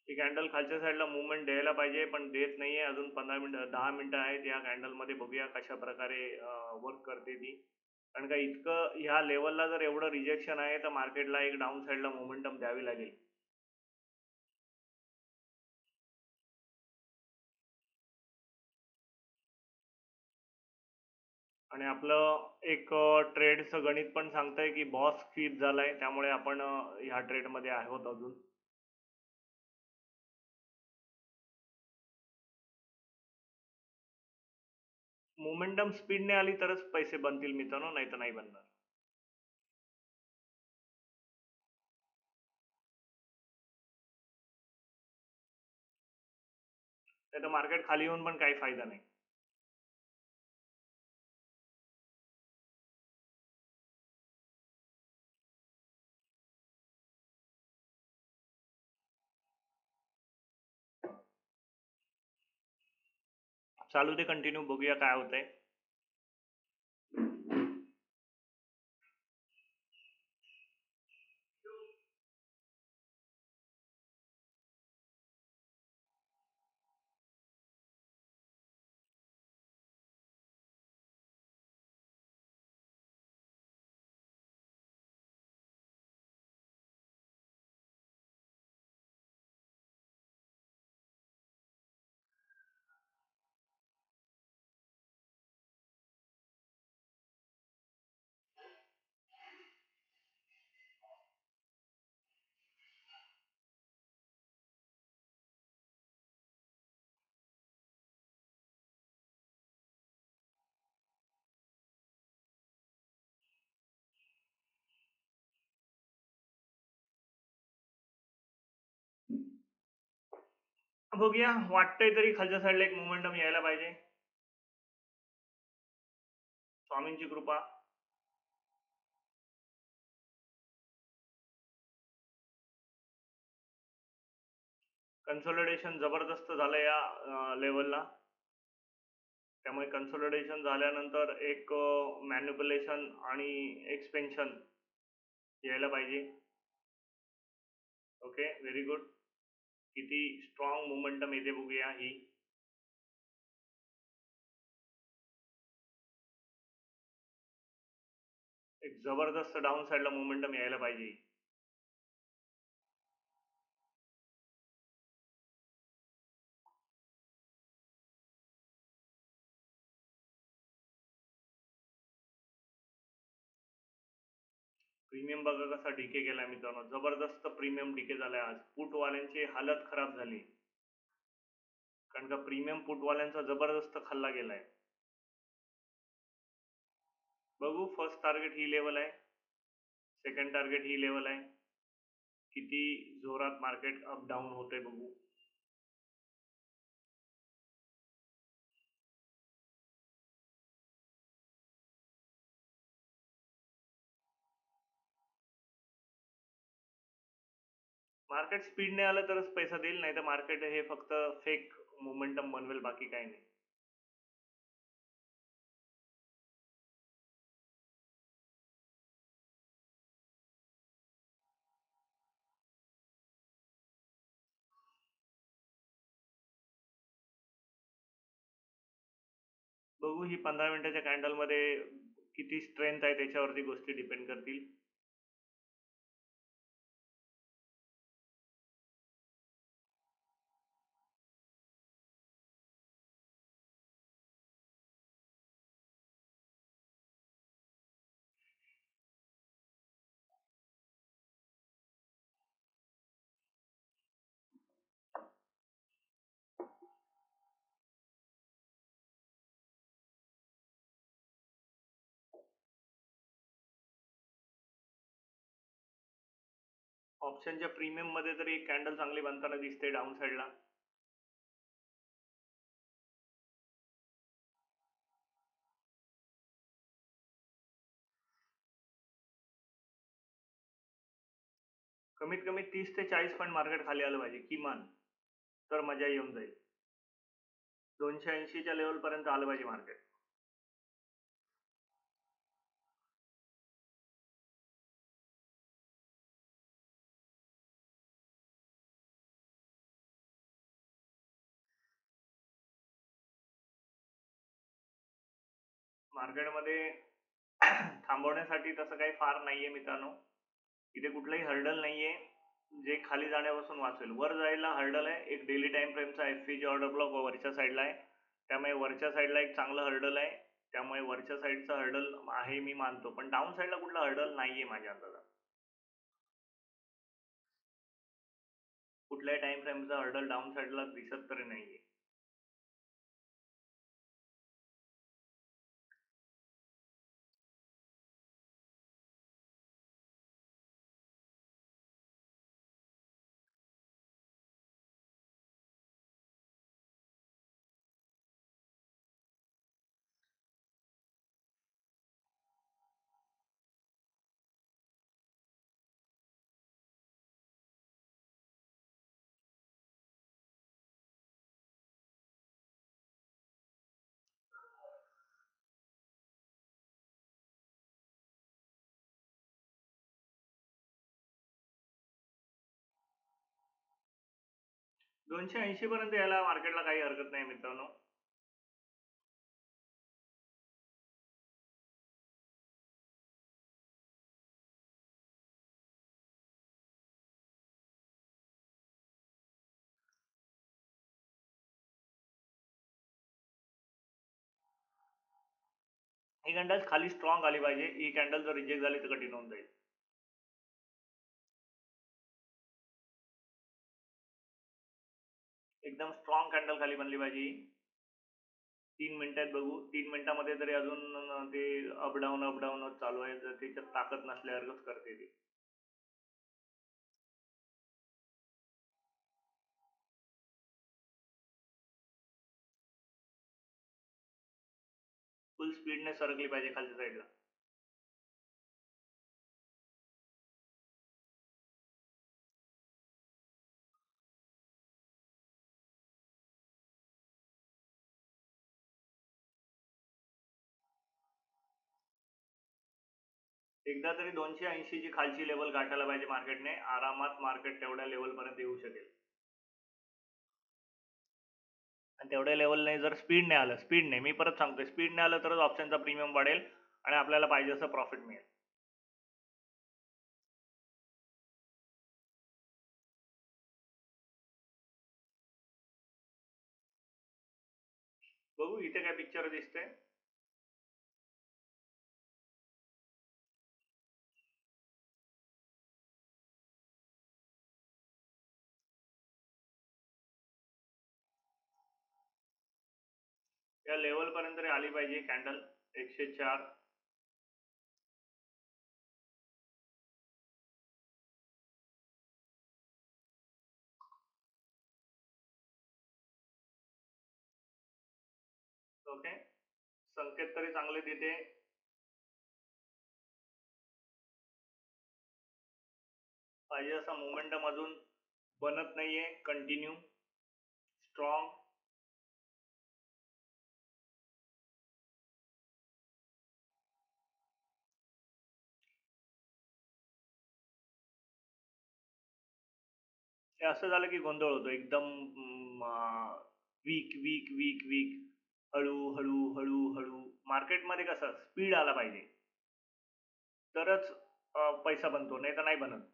ही कॅन्डल खालच्या साईडला मुवमेंट द्यायला पाहिजे पण देत नाहीये. अजून 15 मिनिटं 10 मिनिटं आहेत या कॅन्डल मध्ये. बघूया कशा प्रकारे वर्क करते ती. कारण का इतकं ह्या लेवलला जर एवढं रिजेक्शन आहे तर मार्केटला एक डाऊन साईडला मोमेंटम द्यावी लागेल. आणि आपलं एक ट्रेडचं गणित पण सांगतंय की बॉस स्किप झालाय, त्यामुळे आपण ह्या ट्रेडमध्ये आहोत अजून. मोमेंटम स्पीडने आली तरच पैसे बनतील मित्रांनो, नाही तर नाही बनणार. नाही तर मार्केट खाली येऊन पण काही फायदा नाही. चालू दे, कंटिन्यू, बघूया काय होतंय. बघूया, वाटतंय तरी खालच्या साईडला एक मोमेंटम यायला पाहिजे. स्वामींची कृपा. कन्सोलिडेशन जबरदस्त झालं या लेवलला. त्यामुळे कन्सोलिडेशन झाल्यानंतर एक मॅन्युप्युलेशन आणि एक्सपेन्शन यायला पाहिजे. Okay, very good. किती स्ट्रॉंग मोमेंटम येते बघूया ही. एक जबरदस्त डाऊन साईडला मोमेंटम यायला पाहिजे. प्रीमियम बघा कसा डीके केलाय मित्रांनो, जबरदस्त प्रीमियम डीके झालाय आज. पुटवाल्यांची हालत खराब झाली, कारण का प्रीमियम पुटवाल्यांचा जबरदस्त खाल्ला गेलाय. बघू, फर्स्ट टार्गेट ही लेवल आहे, सेकंड टार्गेट ही लेवल आहे. किती जोरात मार्केट अप डाऊन होते बघू. मार्केट स्पीडने आलं तरच पैसा देईल, नाही तर मार्केट हे फक्त फेक मोमेंटम बनवेल, बाकी काही नाही. बघू, ही 15 मिनिटाच्या कॅन्डल मध्ये किती स्ट्रेंथ आहे त्याच्यावरती गोष्टी डिपेंड करतील. ऑप्शनच्या प्रीमियम मध्ये तरी एक कॅन्डल चांगली बनताना दिसते डाऊन साईडला. कमीत कमी 30 ते 40 पॉईंट मार्केट खाली आलं पाहिजे किमान, तर मजा येऊन जाईल. 280च्या लेवल पर्यंत आलं पाहिजे मार्केट. मार्केटमध्ये थांबवण्यासाठी तसं काही फार नाहीये मित्रांनो. इथे कुठलाही हर्डल नाहीये जे खाली जाण्यापासून वाचवेल. वर जायला हर्डल आहे, एक डेली टाइम फ्रेमचा FVG ऑर्डर ब्लॉक वरच्या साईडला आहे, त्यामुळे वरच्या साईडला एक चांगलं हर्डल आहे. त्यामुळे वरच्या साईडचा हर्डल आहे मी मानतो, पण डाऊन साईडला कुठला हर्डल नाहीये माझ्या अंदाजात. कुठल्याही टाइम फ्रेमचा हर्डल डाऊन साईडला दिसत तरी नाहीये. 280 पर्यंत यायला मार्केटला काही हरकत नाही मित्रांनो. ही कॅन्डल खाली स्ट्रॉंग आली पाहिजे. ही कॅन्डल जर रिजेक्ट झाली तर कठीण होऊन जाईल. एकदम स्ट्रॉंग कॅन्डल खाली बनली पाहिजे. 3 मिनिटात बघू. 3 मिनिटामध्ये तरी अजून ते अप डाऊन चालू आहे. जर त्याच्यात ताकद नसल्यासारखंच करते ती. फुल स्पीडने सरकली पाहिजे खालच्या साईडला. एकदा तरी 280 ची खालची लेवल गाठायला पाहिजे मार्केटने. आरामात मार्केट तेवढ्या लेवल पर्यंत येऊ शकेल. आणि तेवढ्या लेवलने जर स्पीडने आलं, स्पीडने मी परत सांगतोय, स्पीडने आलं तरच ऑप्शनचा प्रीमियम वाढेल आणि आपल्याला पाहिजे असं प्रॉफिट मिळेल. बघू इथे काय पिक्चर दिसते. या लेवल पर्यंत तरी आली पाहिजे कॅन्डल 104. ओके, संकेत तरी चांगले देते. पाहिजे असा मोमेंटम अजून बनत नाहीये. Continue strong. हे असं झालं की गोंधळ होतो एकदम. वीक वीक वीक वीक, हळू हळू हळू हळू. मार्केटमध्ये कसं स्पीड आला पाहिजे तरच पैसा बनतो, नाही तर नाही बनत.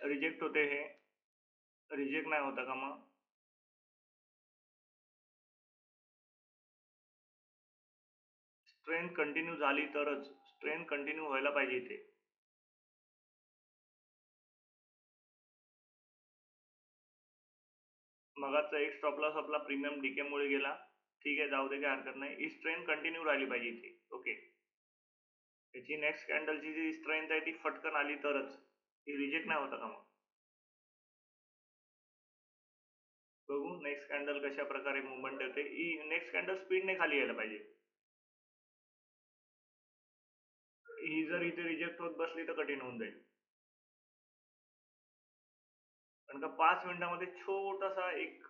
रिजेक्ट होते हे. रिजेक्ट नाही होता का मग? स्ट्रेंथ कंटिन्यू झाली तरच. स्ट्रेंथ कंटिन्यू व्हायला पाहिजे इथे. मगाचा एक स्टॉप लॉस आपला प्रीमियम डीके मुळे गेला. ठीक आहे, जाऊ दे, काय हरकत नाही. ही स्ट्रेंथ कंटिन्यू राहिली पाहिजे इथे. ओके, याची नेक्स्ट कॅन्डलची जी स्ट्रेंथ आहे ती फटकन आली तरच. ही रिजेक्ट नाही होता का मग? बघू नेक्स्ट कॅन्डल कशा प्रकारे मुवमेंट येते. ही नेक्स्ट कॅन्डल स्पीडने खाली यायला पाहिजे. ही जर इथे रिजेक्ट होत बसली तर कठीण होऊन जाईल. कारण का 5 मिनिटामध्ये छोटासा एक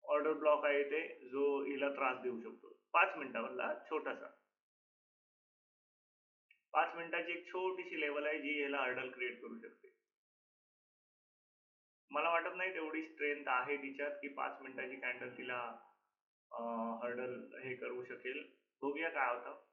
ऑर्डर ब्लॉक आहे ते, जो हिला त्रास देऊ शकतो. 5 मिनिटामधला छोटासा, 5 मिनिटाची एक छोटीशी लेवल आहे जी याला हर्डल क्रिएट करू शकते. मला वाटत नाही तेवढी स्ट्रेंथ आहे तिच्यात की 5 मिनिटाची कॅन्डल तिला हर्डल हे करू शकेल. बघूया काय होतं.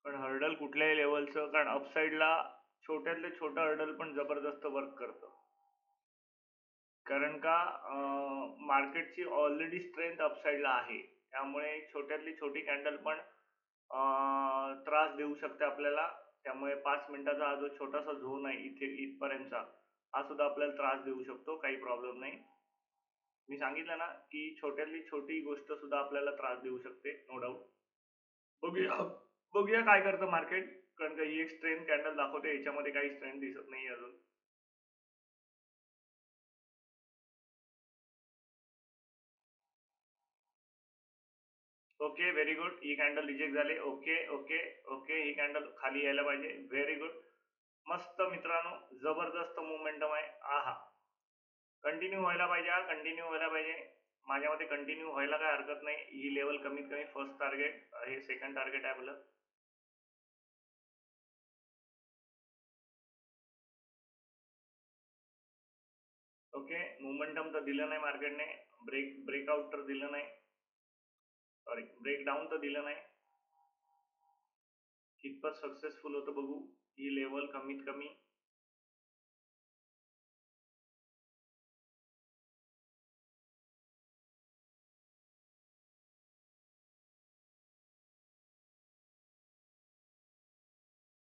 पण हर्डल कुठल्याही लेवलचं, कारण अपसाईडला छोट्यातले छोटं हर्डल पण जबरदस्त वर्क करतं. कारण का मार्केटची ऑलरेडी स्ट्रेंथ अपसाईडला आहे, त्यामुळे छोट्यातली छोटी कॅन्डल पण त्रास देऊ शकते आपल्याला. त्यामुळे 5 मिनिटाचा हा जो छोटासा झोन आहे इथे इथपर्यंतचा, हा सुद्धा आपल्याला त्रास देऊ शकतो, काही प्रॉब्लेम नाही. मी सांगितलं ना की छोट्यातली छोटी गोष्ट सुद्धा आपल्याला त्रास देऊ शकते, नो डाऊट. बघूया बघूया काय करतं मार्केट. कारण का ही एक स्ट्रेंथ कॅन्डल दाखवते, याच्यामध्ये काही स्ट्रेंथ दिसत नाही अजून. Okay, very good. ही कॅन्डल रिजेक्ट झाले. ओके ओके ओके, ही कॅन्डल खाली यायला पाहिजे. व्हेरी गुड, मस्त मित्रांनो, जबरदस्त मोमेंटम आहे. आहा, कंटिन्यू व्हायला पाहिजे, हा कंटिन्यू व्हायला पाहिजे. माझ्या मते कंटिन्यू व्हायला काय हरकत नाही. ही लेवल कमीत कमी फर्स्ट टार्गेट, हे सेकंड टार्गेट आहे आपलं. ओके, मोमेंटम तर दिलं नाही मार्केटने, ब्रेकआउट तर दिलं नाही, सॉरी ब्रेकडाऊन तर दिलं नाही. कितपत सक्सेसफुल होतं बघू. ही लेवल कमीत कमी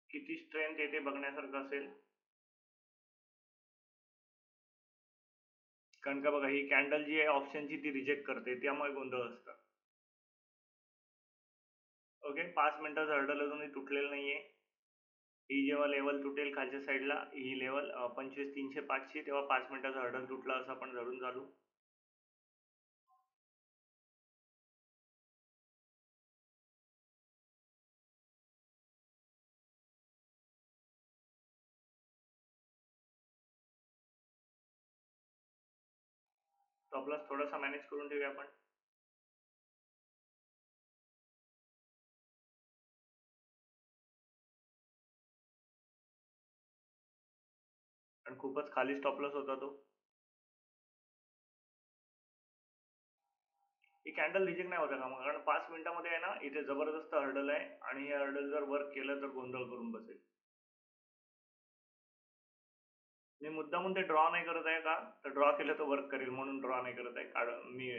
किती स्ट्रेंथ येते बघण्यासारखं असेल. कारण का बघा, ही कॅन्डल जी आहे ऑप्शनची ती रिजेक्ट करते, त्यामुळे गोंधळ असतं. ओके, 5 मिनिटाचं हर्डल अजूनही तुटलेलं नाहीये. ही जेव्हा लेवल तुटेल खालच्या साईडला, ही लेवल 25,305 तेव्हा 5 मिनिटाचं हर्डल तुटला असं आपण धरून चालू. स्टॉप लॉस थोडासा मॅनेज करून ठेवूया आपण. आणि खूपच खाली स्टॉप लॉस होता तो. ही कॅन्डल रिजेक्ट नाही होता का मग? कारण 5 मिनिटामध्ये आहे ना, इथे जबरदस्त हर्डल आहे, आणि हे हर्डल जर वर्क केलं तर गोंधळ करून बसेल. मी मुद्दामून ते ड्रॉ नाही करत आहे का, तर ड्रॉ केलं तर वर्क करेल म्हणून ड्रॉ नाही करत आहे. मी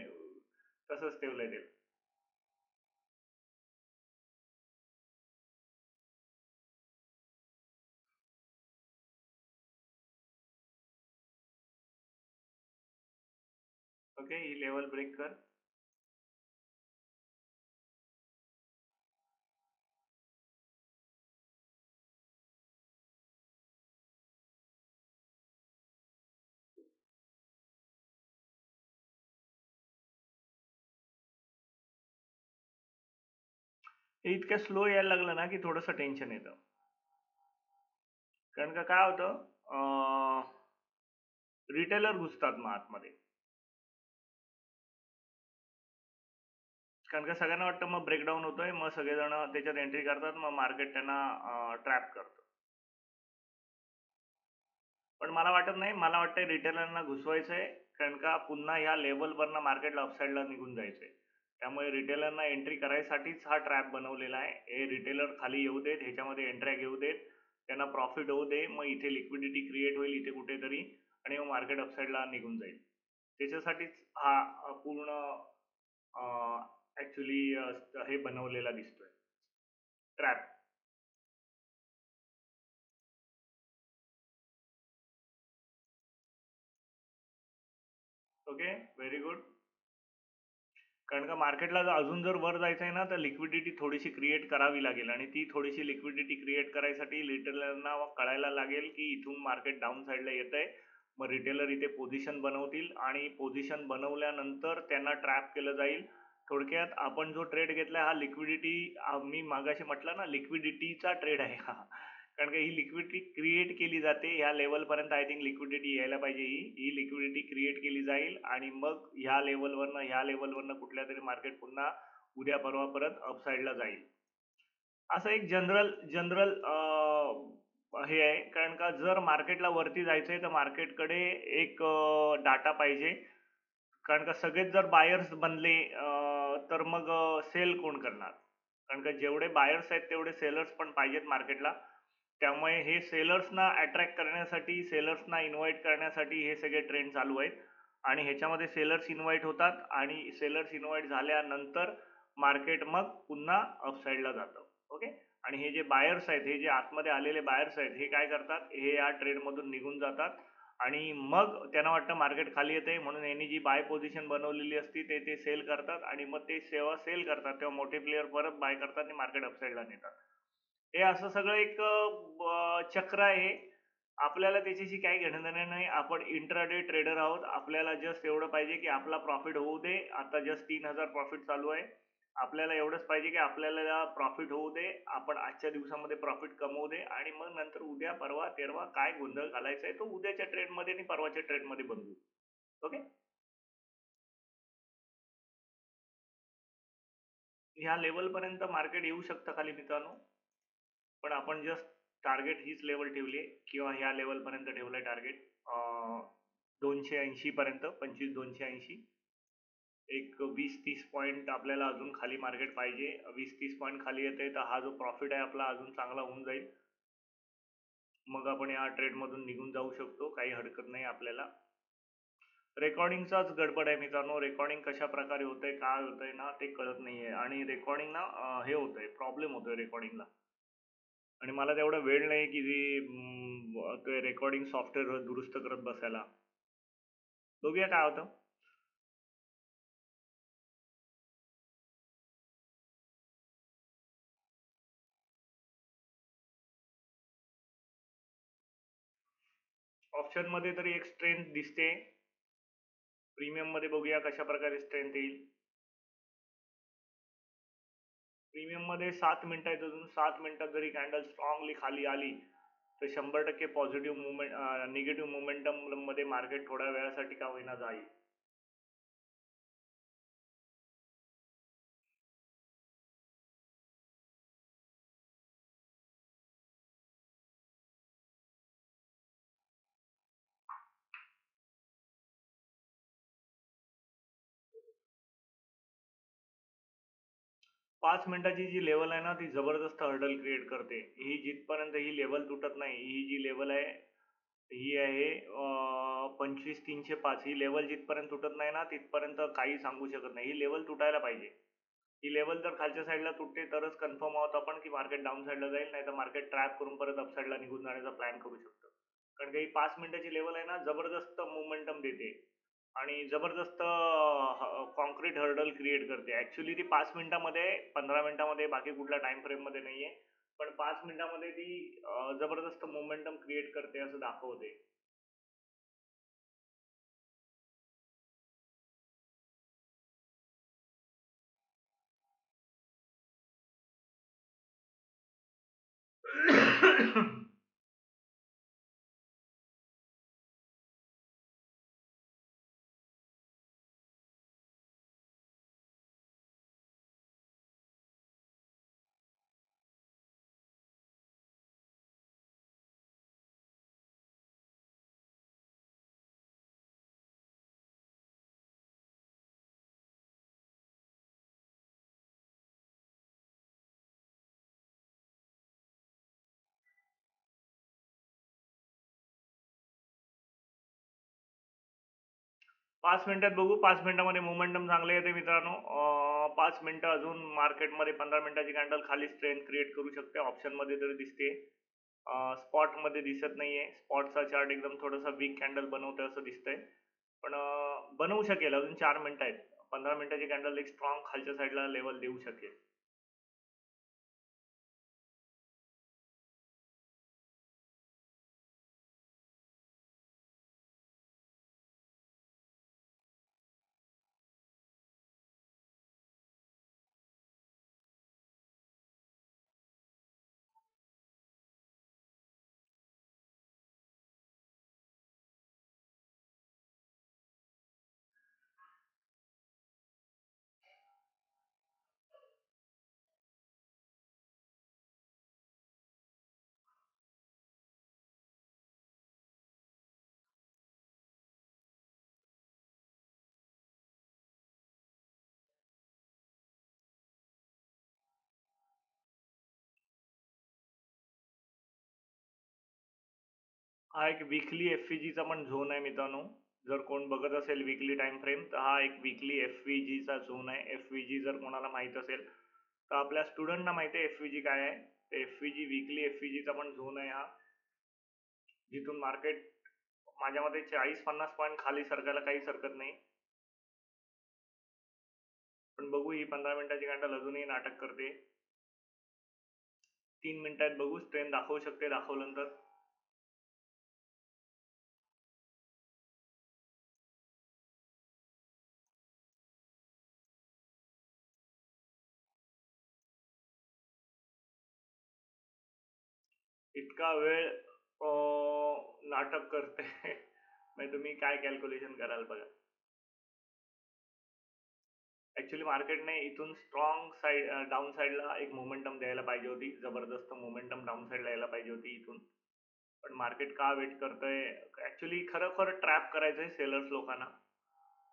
तसंच ठेवलंय ते. ओके, ही लेवल ब्रेक कर. हे इतक्या स्लो यायला लागलं ना की थोडंसं टेन्शन येतं. कारण का काय होतं, रिटेलर घुसतात मग आतमध्ये. कारण का सगळ्यांना वाटतं मग ब्रेकडाऊन होतोय, मग सगळेजण त्याच्यात एंट्री करतात, मग मार्केट त्यांना ट्रॅप करतं. पण मला वाटत नाही, मला वाटतंय रिटेलरना घुसवायचंय. कारण का पुन्हा ह्या लेवलवरनं मार्केटला अपसाईडला निघून जायचंय. त्यामुळे रिटेलरना एंट्री करायसाठीच हा ट्रॅप बनवलेला आहे. हे रिटेलर खाली येऊ देत, ह्याच्यामध्ये एंट्र्या घेऊ देत, त्यांना प्रॉफिट होऊ दे, मग इथे लिक्विडिटी क्रिएट होईल इथे कुठेतरी, आणि मग मार्केट अपसाईडला निघून जाईल. त्याच्यासाठीच हा पूर्ण ऍक्च्युली हे बनवलेला दिसतोय, ट्रॅप. Okay, very good. कारण का मार्केटला अजून जर वर जायचं आहे ना तर लिक्विडिटी थोडीशी क्रिएट करावी लागेल आणि ती थोडीशी लिक्विडिटी क्रिएट करायसाठी रिटेलरना कळायला लागेल की इथून मार्केट डाऊन साईडला येत आहे. मग रिटेलर इथे पोझिशन बनवतील आणि पोझिशन बनवल्यानंतर त्यांना ट्रॅप केलं जाईल. थोडक्यात आपण जो ट्रेड घेतलाय हा लिक्विडिटी, मी मागाशी म्हटलं ना लिक्विडिटीचा ट्रेड आहे हा. कारण का ही लिक्विडिटी क्रिएट केली जाते ह्या लेवलपर्यंत. आय थिंक लिक्विडिटी यायला पाहिजे. ही लिक्विडिटी क्रिएट केली जाईल आणि मग ह्या लेवलवरनं कुठल्या तरी मार्केट पुन्हा उद्या परवा परत अपसाईडला जाईल. असं एक जनरल जनरल हे आहे. कारण का जर मार्केटला वरती जायचंय तर मार्केटकडे एक डाटा पाहिजे. कारण का सगळेच जर बायर्स बनले तर मग सेल कोण करणार. कारण का जेवढे बायर्स आहेत तेवढे सेलर्स पण पाहिजेत मार्केटला. त्यामुळे हे सेलर्सना अट्रॅक्ट करण्यासाठी, सेलर्सना इन्व्हाइट करण्यासाठी हे सगळे ट्रेंड चालू आहेत आणि ह्याच्यामध्ये सेलर्स इन्व्हाइट होतात आणि सेलर्स इन्व्हाइट झाल्यानंतर मार्केट मग पुन्हा अपसाईडला जातं. ओके. आणि हे जे बायर्स आहेत, हे जे आतमध्ये आलेले बायर्स आहेत, हे काय करतात, हे या ट्रेडमधून निघून जातात आणि मग त्यांना वाटतं मार्केट खाली येते म्हणून यांनी जी बाय पोझिशन बनवलेली असती ते सेल करतात आणि मग ते जेव्हा सेल करतात तेव्हा मोठे प्लेयर परत बाय करतात आणि मार्केट अपसाईडला नेतात. हे असं सगळं एक चक्र आहे. आपल्याला त्याच्याशी काही घेणं देणं नाही. आपण इंट्राडे ट्रेडर आहोत. आपल्याला जस्ट एवढं पाहिजे की आपला प्रॉफिट होऊ दे. आता जस्ट 3,000 प्रॉफिट चालू आहे. आपल्याला एवढंच पाहिजे की आपल्याला प्रॉफिट होऊ दे, आपण आजच्या दिवसामध्ये प्रॉफिट कमवू दे आणि मग नंतर उद्या परवा तेरवा काय गोंधळ घालायचा आहे तो उद्याच्या ट्रेडमध्ये आणि परवाच्या ट्रेडमध्ये बनवू. ओके. ह्या लेवलपर्यंत मार्केट येऊ शकतं खाली मित्रांनो. पण आपण जस्ट टार्गेट हीच लेवल ठेवली आहे किंवा ह्या लेवलपर्यंत ठेवलंय टार्गेट. 280 पर्यंत, 25,280. एक 20-30 पॉईंट आपल्याला अजून खाली मार्केट पाहिजे. 20-30 पॉईंट खाली येते तर हा जो प्रॉफिट आहे आपला अजून चांगला होऊन जाईल. मग आपण या ट्रेडमधून निघून जाऊ शकतो. काही हरकत नाही आपल्याला. रेकॉर्डिंगचाच गडबड आहे मित्रांनो. रेकॉर्डिंग कशा प्रकारे होतंय, काय होतंय ना ते कळत नाहीये आणि रेकॉर्डिंग ना हे होतंय, प्रॉब्लेम होतोय रेकॉर्डिंगला आणि मला तेवढा वेळ नाही की ते रेकॉर्डिंग सॉफ्टवेअर दुरुस्त करत बसायला. बघूया काय होतं. ऑप्शन मध्ये तरी एक स्ट्रेंथ दिसते. प्रीमियम मध्ये बघूया कशा प्रकारे स्ट्रेंथ येईल. प्रीमियम मध्ये 7 मिनिटं आहेत अजून. 7 मिनिटात जरी कॅन्डल स्ट्रॉंगली खाली आली तर 100% पॉझिटिव्ह मुवमेंट, निगेटिव्ह मोमेंटम मध्ये मार्केट थोड्या वेळासाठी का होईना जाईल. 5 मिनिटाची जी लेवल आहे ना ती जबरदस्त हर्डल क्रिएट करते. ही जिथपर्यंत ही लेवल तुटत नाही, ही जी लेवल आहे ही आहे 25,305. ही लेवल जिथपर्यंत तुटत नाही ना तिथपर्यंत काही सांगू शकत नाही. ही लेवल तुटायला पाहिजे. ही लेवल जर खालच्या साईडला तुटते तरच कन्फर्म आहोत आपण की मार्केट डाऊन साईडला जाईल, नाही तर मार्केट ट्रॅप करून परत अप साईडला निघून जाण्याचा प्लॅन करू शकतो. कारण की ही 5 मिनिटाची लेवल आहे ना जबरदस्त मोमेंटम देते आणि जबरदस्त कॉन्क्रीट हर्डल क्रिएट करते. ऍक्च्युली ती 5 मिनिटामध्ये, 15 मिनिटामध्ये, बाकी कुठल्या टाइम फ्रेम मध्ये नाहीये, पण 5 मिनिटामध्ये ती जबरदस्त मोमेंटम क्रिएट करते असं दाखवते. 5 मिनिटात बघू. 5 मिनिटामध्ये मोमेंटम चांगले येते मित्रांनो. 5 मिनिटं अजून मार्केटमध्ये 15 मिनिटाची कॅन्डल खाली स्ट्रेंथ क्रिएट करू शकते. ऑप्शन मध्ये तरी दिसते. स्पॉट मध्ये दिसत नाहीये. स्पॉटचा चार्ट एकदम थोडासा वीक कॅन्डल बनवतोय असं दिसतंय, पण बनवू शकेल. अजून 4 मिनिटं आहेत. 15 मिनिटाची कॅन्डल एक स्ट्रॉंग खालच्या साईडला लेवल देऊ शकेल. हा एक विकली FVG चा पण झोन आहे मित्रांनो. जर कोण बघत असेल विकली टाइम फ्रेम तर हा एक विकली FVG चा झोन आहे. FVG जर कोणाला माहित असेल तर आपल्या स्टुडंटना माहिती आहे FVG काय आहे. FVG विकली FVG चा पण झोन आहे हा, जिथून मार्केट माझ्या मते 40-50 पॉईंट खाली सरकायला काहीच हरकत नाही. पण बघू, ही 15 मिनिटाची कॅन्डल अजूनही नाटक करते. 3 मिनिटात बघू स्ट्रेंथ दाखवू शकते दाखवल्यानंतर. इतका वेळ नाटक करते म्हणजे तुम्ही काय कॅल्क्युलेशन कराल बघा. ऍक्च्युली मार्केटने इथून स्ट्रॉंग साइड डाऊन साइडला एक मोमेंटम द्यायला पाहिजे होती, जबरदस्त मोमेंटम डाऊन साइडला यायला पाहिजे होती इथून. पण मार्केट का वेट करतंय? ऍक्च्युली खरं ट्रॅप करायचंय सेलर्स लोकांना.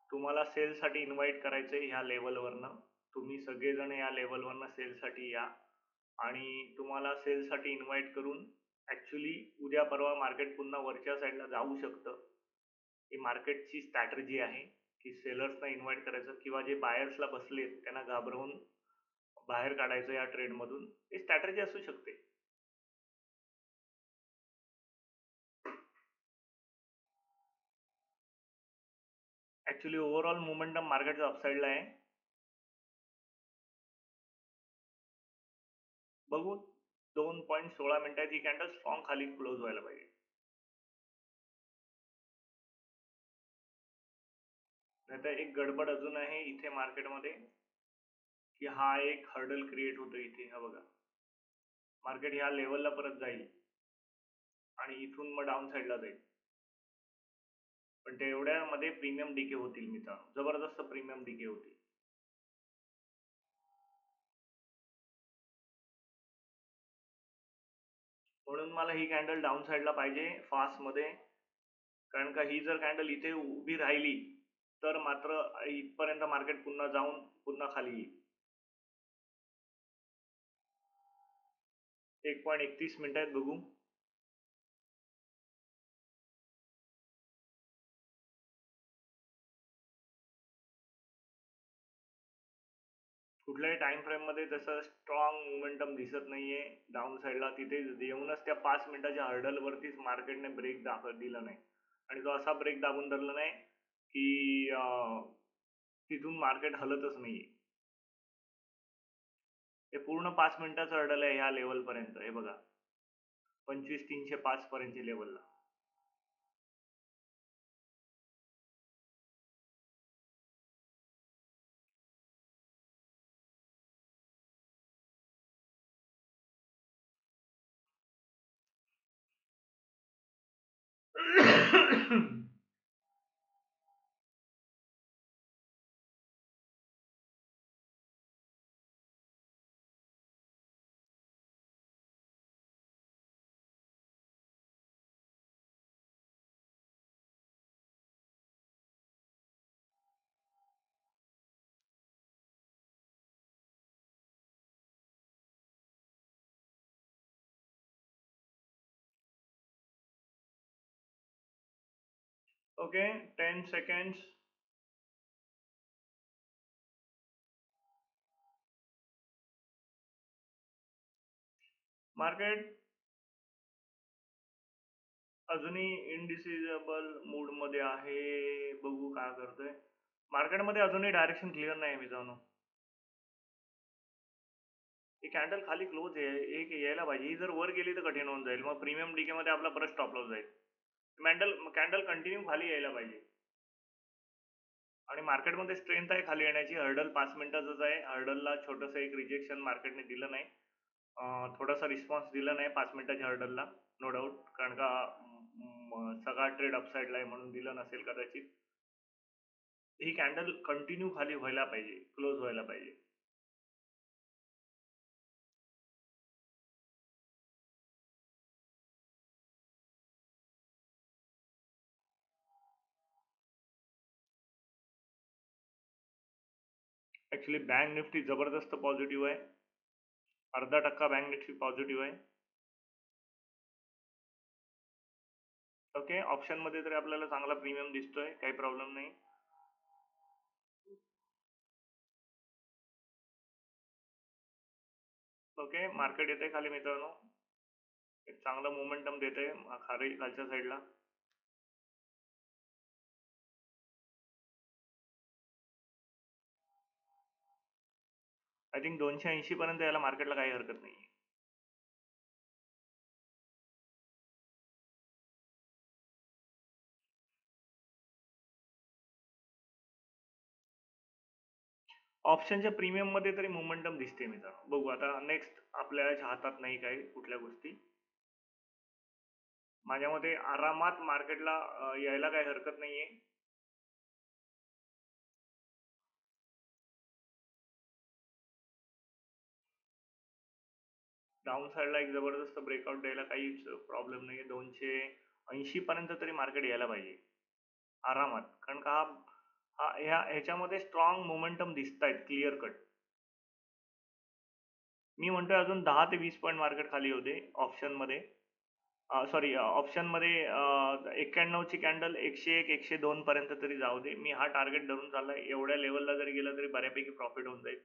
तुम्हाला सेलसाठी इन्व्हाइट करायचंय ह्या लेवलवरनं. तुम्ही सगळेजण या लेवलवरनं सेलसाठी या आणि तुम्हाला सेलसाठी इन्व्हाइट करून ऍक्च्युली उद्या परवा मार्केट पुन्हा वरच्या साईडला जाऊ शकतं. ही मार्केटची स्ट्रॅटर्जी आहे की सेलर्सना इन्व्हाइट करायचं किंवा जे बायर्सला बसलेत त्यांना घाबरवून बाहेर काढायचं या ट्रेडमधून. ही स्ट्रॅटर्जी असू शकते. ऍक्च्युली ओव्हरऑल मोमेंटम मार्केटचा अपसाईडला आहे. बघू, 2.16 मिनिटात ही कॅन्डल स्ट्रॉंग खाली क्लोज व्हायला पाहिजे. नाहीतर एक गडबड अजून आहे इथे मार्केटमध्ये की हा एक हर्डल क्रिएट होतो इथे. हा बघा, मार्केट ह्या लेवलला परत जाईल आणि इथून मग डाऊन साईडला जाईल. पण ते एवढ्यामध्ये प्रीमियम डीके होतील मित्रांनो, जबरदस्त प्रीमियम डीके होतील. म्हणून मला ही कॅन्डल डाऊन साईडला पाहिजे फास्ट मध्ये. कारण का ही जर कॅन्डल इथे उभी राहिली तर मात्र इथपर्यंत मार्केट पुन्हा जाऊन पुन्हा खाली येईल. 1.31 मिनिटात बघू. कुठल्याही टाइम फ्रेम मध्ये तसं स्ट्रॉंग मोमेंटम दिसत नाहीये डाऊन साईडला. तिथे येऊनच त्या 5 मिनिटाच्या हर्डल वरतीच मार्केटने ब्रेक दिला नाही आणि तो असा ब्रेक दाबून धरला नाही की तिथून मार्केट हलतच नाहीये. हे पूर्ण 5 मिनिटाचं हर्डल आहे ह्या लेवल पर्यंत. हे बघा, 25,305 पर्यंतच्या लेवलला. Okay, 10 seconds. मार्केट अजूनही इनडिसिजेबल मूड मध्ये आहे. बघू काय करतोय मार्केटमध्ये अजूनही डायरेक्शन क्लिअर नाही मित्रांनो. ही कॅन्डल खाली क्लोज आहे, एक यायला पाहिजे. ही जर वर गेली तर कठीण होऊन जाईल, मग प्रीमियम डीके मध्ये आपला परत स्टॉप लॉस जाईल. कॅन्डल कंटिन्यू खाली यायला पाहिजे. आणि मार्केटमध्ये स्ट्रेंथ आहे खाली येण्याची. हर्डल 5 मिनिटाचंच आहे. हर्डलला छोटंसं एक रिजेक्शन मार्केटने दिलं नाही, थोडासा रिस्पॉन्स दिला नाही 5 मिनिटाच्या हर्डलला, नो डाऊट. कारण का सगळा ट्रेड अपसाईडला आहे म्हणून दिलं नसेल कदाचित. ही कॅन्डल कंटिन्यू खाली व्हायला पाहिजे, क्लोज व्हायला पाहिजे. ऍक्च्युली बँक निफ्टी जबरदस्त पॉझिटिव्ह आहे. 0.5% बँक निफ्टी पॉझिटिव्ह आहे. ओके, ऑप्शन मध्ये तरी आपल्याला चांगला प्रीमियम दिसतोय, काही प्रॉब्लेम नाही. ओके, मार्केट येते खाली मित्रांनो, एक चांगला मोमेंटम देते खाली खालच्या साईडला. आय थिंक 280 पर्यंत यायला मार्केटला काही हरकत नाही. ऑप्शनच्या प्रीमियम मध्ये तरी मोमेंटम दिसते मित्रांनो. बघू आता नेक्स्ट, आपल्या हातात नाही काही कुठल्या गोष्टी. माझ्या मते आरामात मार्केटला यायला काही हरकत नाहीये. डाऊन साईडला एक जबरदस्त ब्रेकआउट द्यायला काहीच प्रॉब्लेम नाही. 280 पर्यंत तरी मार्केट यायला पाहिजे आरामात. कारण का ह्याच्यामध्ये स्ट्रॉंग मोमेंटम दिसत आहेत, क्लिअर कट. मी म्हणतोय अजून 10 ते 20 पॉईंट मार्केट खाली होते ऑप्शन मध्ये. सॉरी, ऑप्शन मध्ये 91 ची कॅन्डल 101 102 पर्यंत तरी जाऊ दे. मी हा टार्गेट धरून चाललाय. एवढ्या लेवलला जरी गेला तरी बऱ्यापैकी प्रॉफिट होऊन जाईल.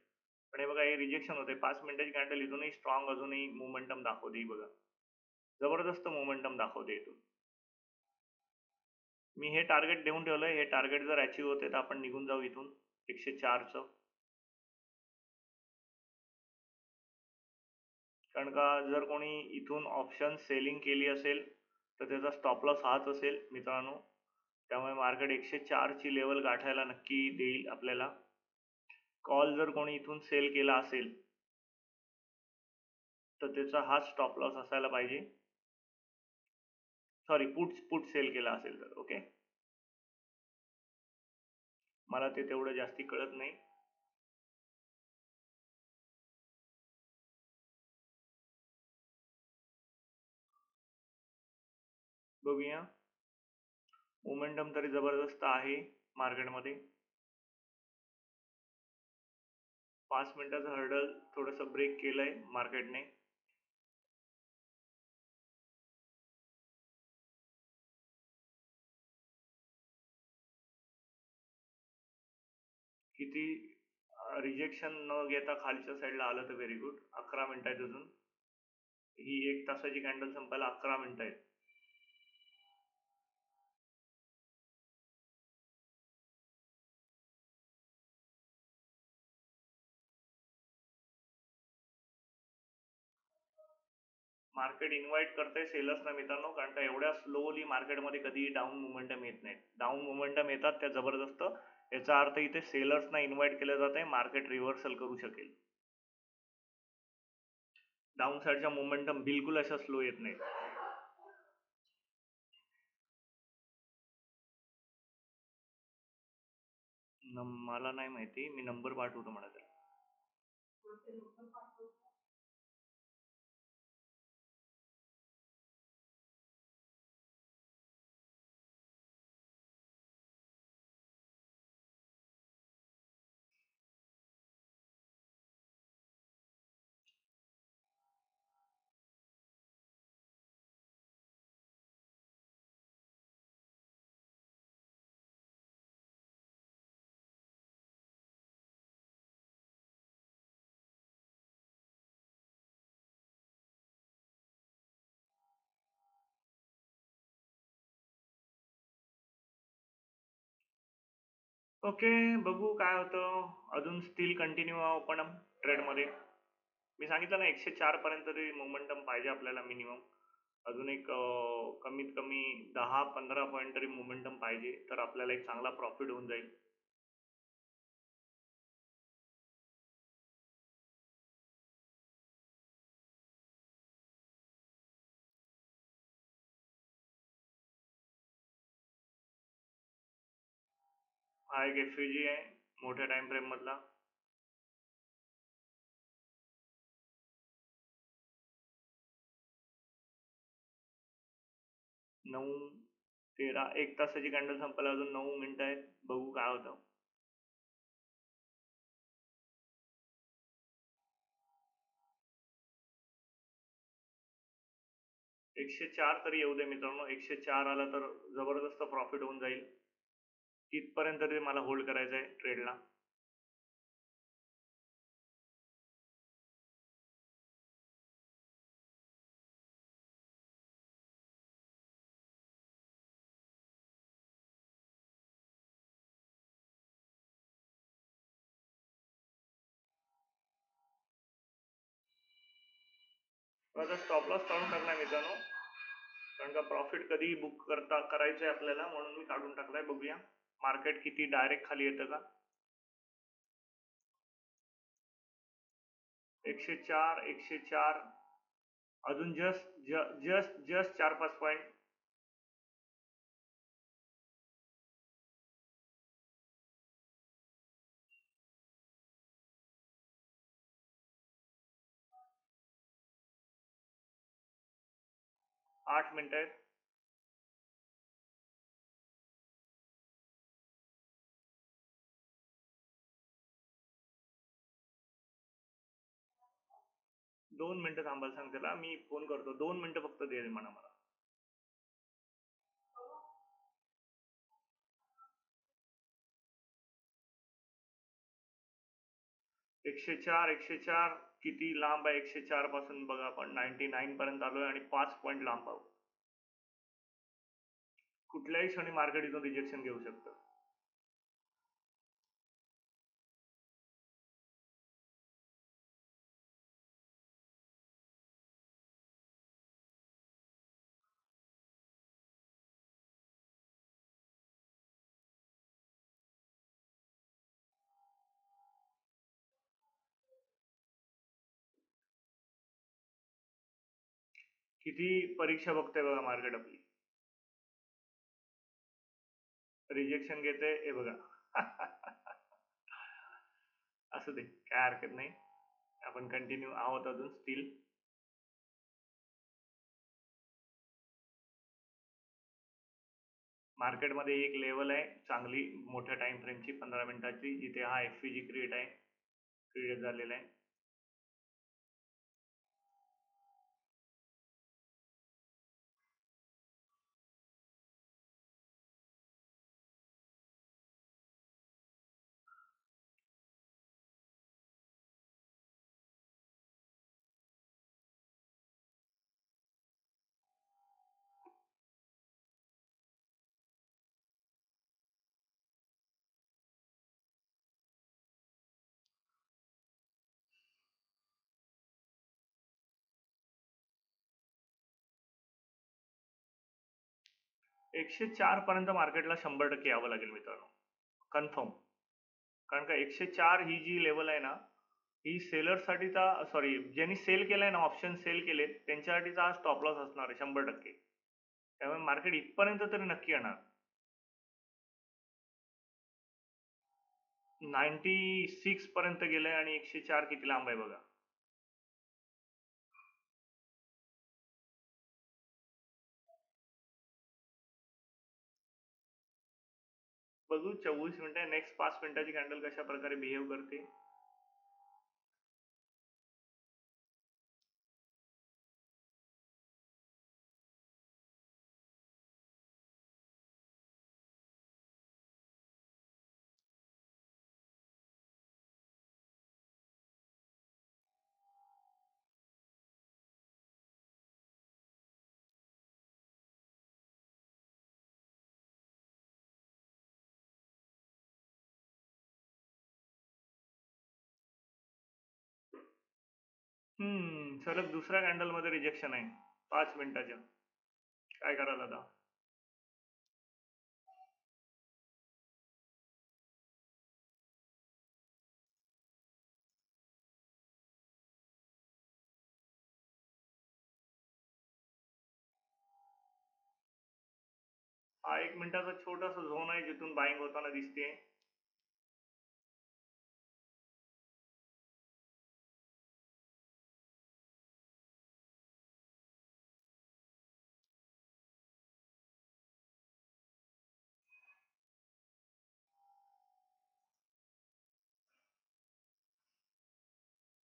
पण हे बघा, हे रिजेक्शन होते. 5 मिनिटाची कॅन्डल इथूनही स्ट्रॉंग अजूनही मोमेंटम दाखवते. बघा, जबरदस्त मोमेंटम दाखवते इथून. मी हे टार्गेट देऊन ठेवलंय. हे टार्गेट जर अचीव होते तर आपण निघून जाऊ इथून 104चं. कारण का जर कोणी इथून ऑप्शन सेलिंग केली असेल तर त्याचा स्टॉप लॉस हाच असेल मित्रांनो. त्यामुळे मार्केट 104 ची लेवल गाठायला नक्की देईल आपल्याला. कॉल जर कोणी इथून सेल केला असेल तर त्याचा हाच स्टॉप लॉस असायला पाहिजे. सॉरी, पुट सेल केला असेल तर. ओके, मला ते तेवढं जास्ती कळत नाही. बघूया, मोमेंटम तरी जबरदस्त आहे मार्केटमध्ये. 5 मिनिटाचं हर्डल थोडस ब्रेक केलंय मार्केटने. किती रिजेक्शन न घेता खालच्या साईडला आलं तर व्हेरी गुड. 11 मिनिट आहेत अजून. ही 1 तासाची कॅन्डल संपायला 11 मिनिट आहेत. मार्केट इन्व्हाइट करते सेलर्सना मित्रांनो, कारण का एवढ्या स्लोली मार्केटमध्ये कधीही डाऊन मोमेंटम येत नाही. डाऊन मोमेंटम येतात त्या जबरदस्त. याचा अर्थ इथे सेलर्सना इन्व्हाइट केलं जात आहे, मार्केट रिव्हर्सल करू शकेल. डाऊन साईडच्या मोमेंटम बिलकुल अशा स्लो येत नाही. मला नाही माहिती, मी नंबर पाठवतो म्हणा त्याला. ओके, बघू काय होतं. अजून स्टील कंटिन्यू आपण ट्रेडमध्ये. मी सांगितलं ना 104 पर्यंत तरी मोमेंटम पाहिजे आपल्याला मिनिमम. अजून एक कमीत कमी 10-15 पॉईंट तरी मोमेंटम पाहिजे, तर आपल्याला एक चांगला प्रॉफिट होऊन जाईल. हा एक एफयूजी आहे मोठ्या टाइम फ्रेम मधला. 9:13 एक तासाची कॅन्डल संपायला अजून 9 मिनिटं आहेत. बघू काय होतं. 104 तरी येऊ दे मित्रांनो. 104 आला तर जबरदस्त प्रॉफिट होऊन जाईल. तिथपर्यंत तरी मला होल्ड करायचं आहे ट्रेडला. आता स्टॉप लॉस काढून टाकलाय मित्रांनो, कारण का प्रॉफिट कधी बुक करायचंय आपल्याला, म्हणून मी काढून टाकलाय. बघूया मार्केट किती डायरेक्ट खाली येतं का. 104, 104, अजून जस्ट जस्ट जस्ट 4-5 पॉईंट. 8 मिनिटं आहेत. 2 मिनिटं थांबायला सांग त्याला, मी फोन करतो. 2 मिनिटं फक्त दे म्हणा मला. 104, 104 किती लांब आहे. 104 पासून बघा आपण 99 पर्यंत आलोय आणि 5 पॉईंट लांब आहोत. कुठल्याही क्षणी मार्केट इथून रिजेक्शन घेऊ शकतं. किती परीक्षा बघते बघा मार्केट आपली. रिजेक्शन घेते हे बघा. असू दे, काय हरकत नाही. आपण कंटिन्यू आहोत अजून स्टील. मार्केटमध्ये एक लेवल आहे चांगली मोठ्या टाइम फ्रेमची 15 मिनिटाची, जिथे हा एफईजी क्रिएट झालेला आहे. 104 पर्यंत मार्केटला 100% यावं लागेल मित्रांनो, कन्फर्म. कारण का 104 ही जी लेवल आहे ना, ही सेलरसाठीचा, सॉरी ज्यांनी सेल केलाय ना, ऑप्शन सेल केलेत त्यांच्यासाठीचा हा स्टॉप लॉस असणार आहे 100%. त्यामुळे मार्केट इथपर्यंत तरी नक्की येणार. 96 पर्यंत गेलंय आणि 104 किती लांब आहे बघा. बघू 24 मिनिटं, नेक्स्ट 5 मिनिटाची कॅन्डल कशा प्रकारे बिहेव करते. सलग दुसऱ्या कॅन्डल मध्ये रिजेक्शन आहे 5 मिनिटाच्या. काय करायला आता? हा 1 मिनिटाचा छोटासा झोन आहे जिथून बाईंग होताना दिसते.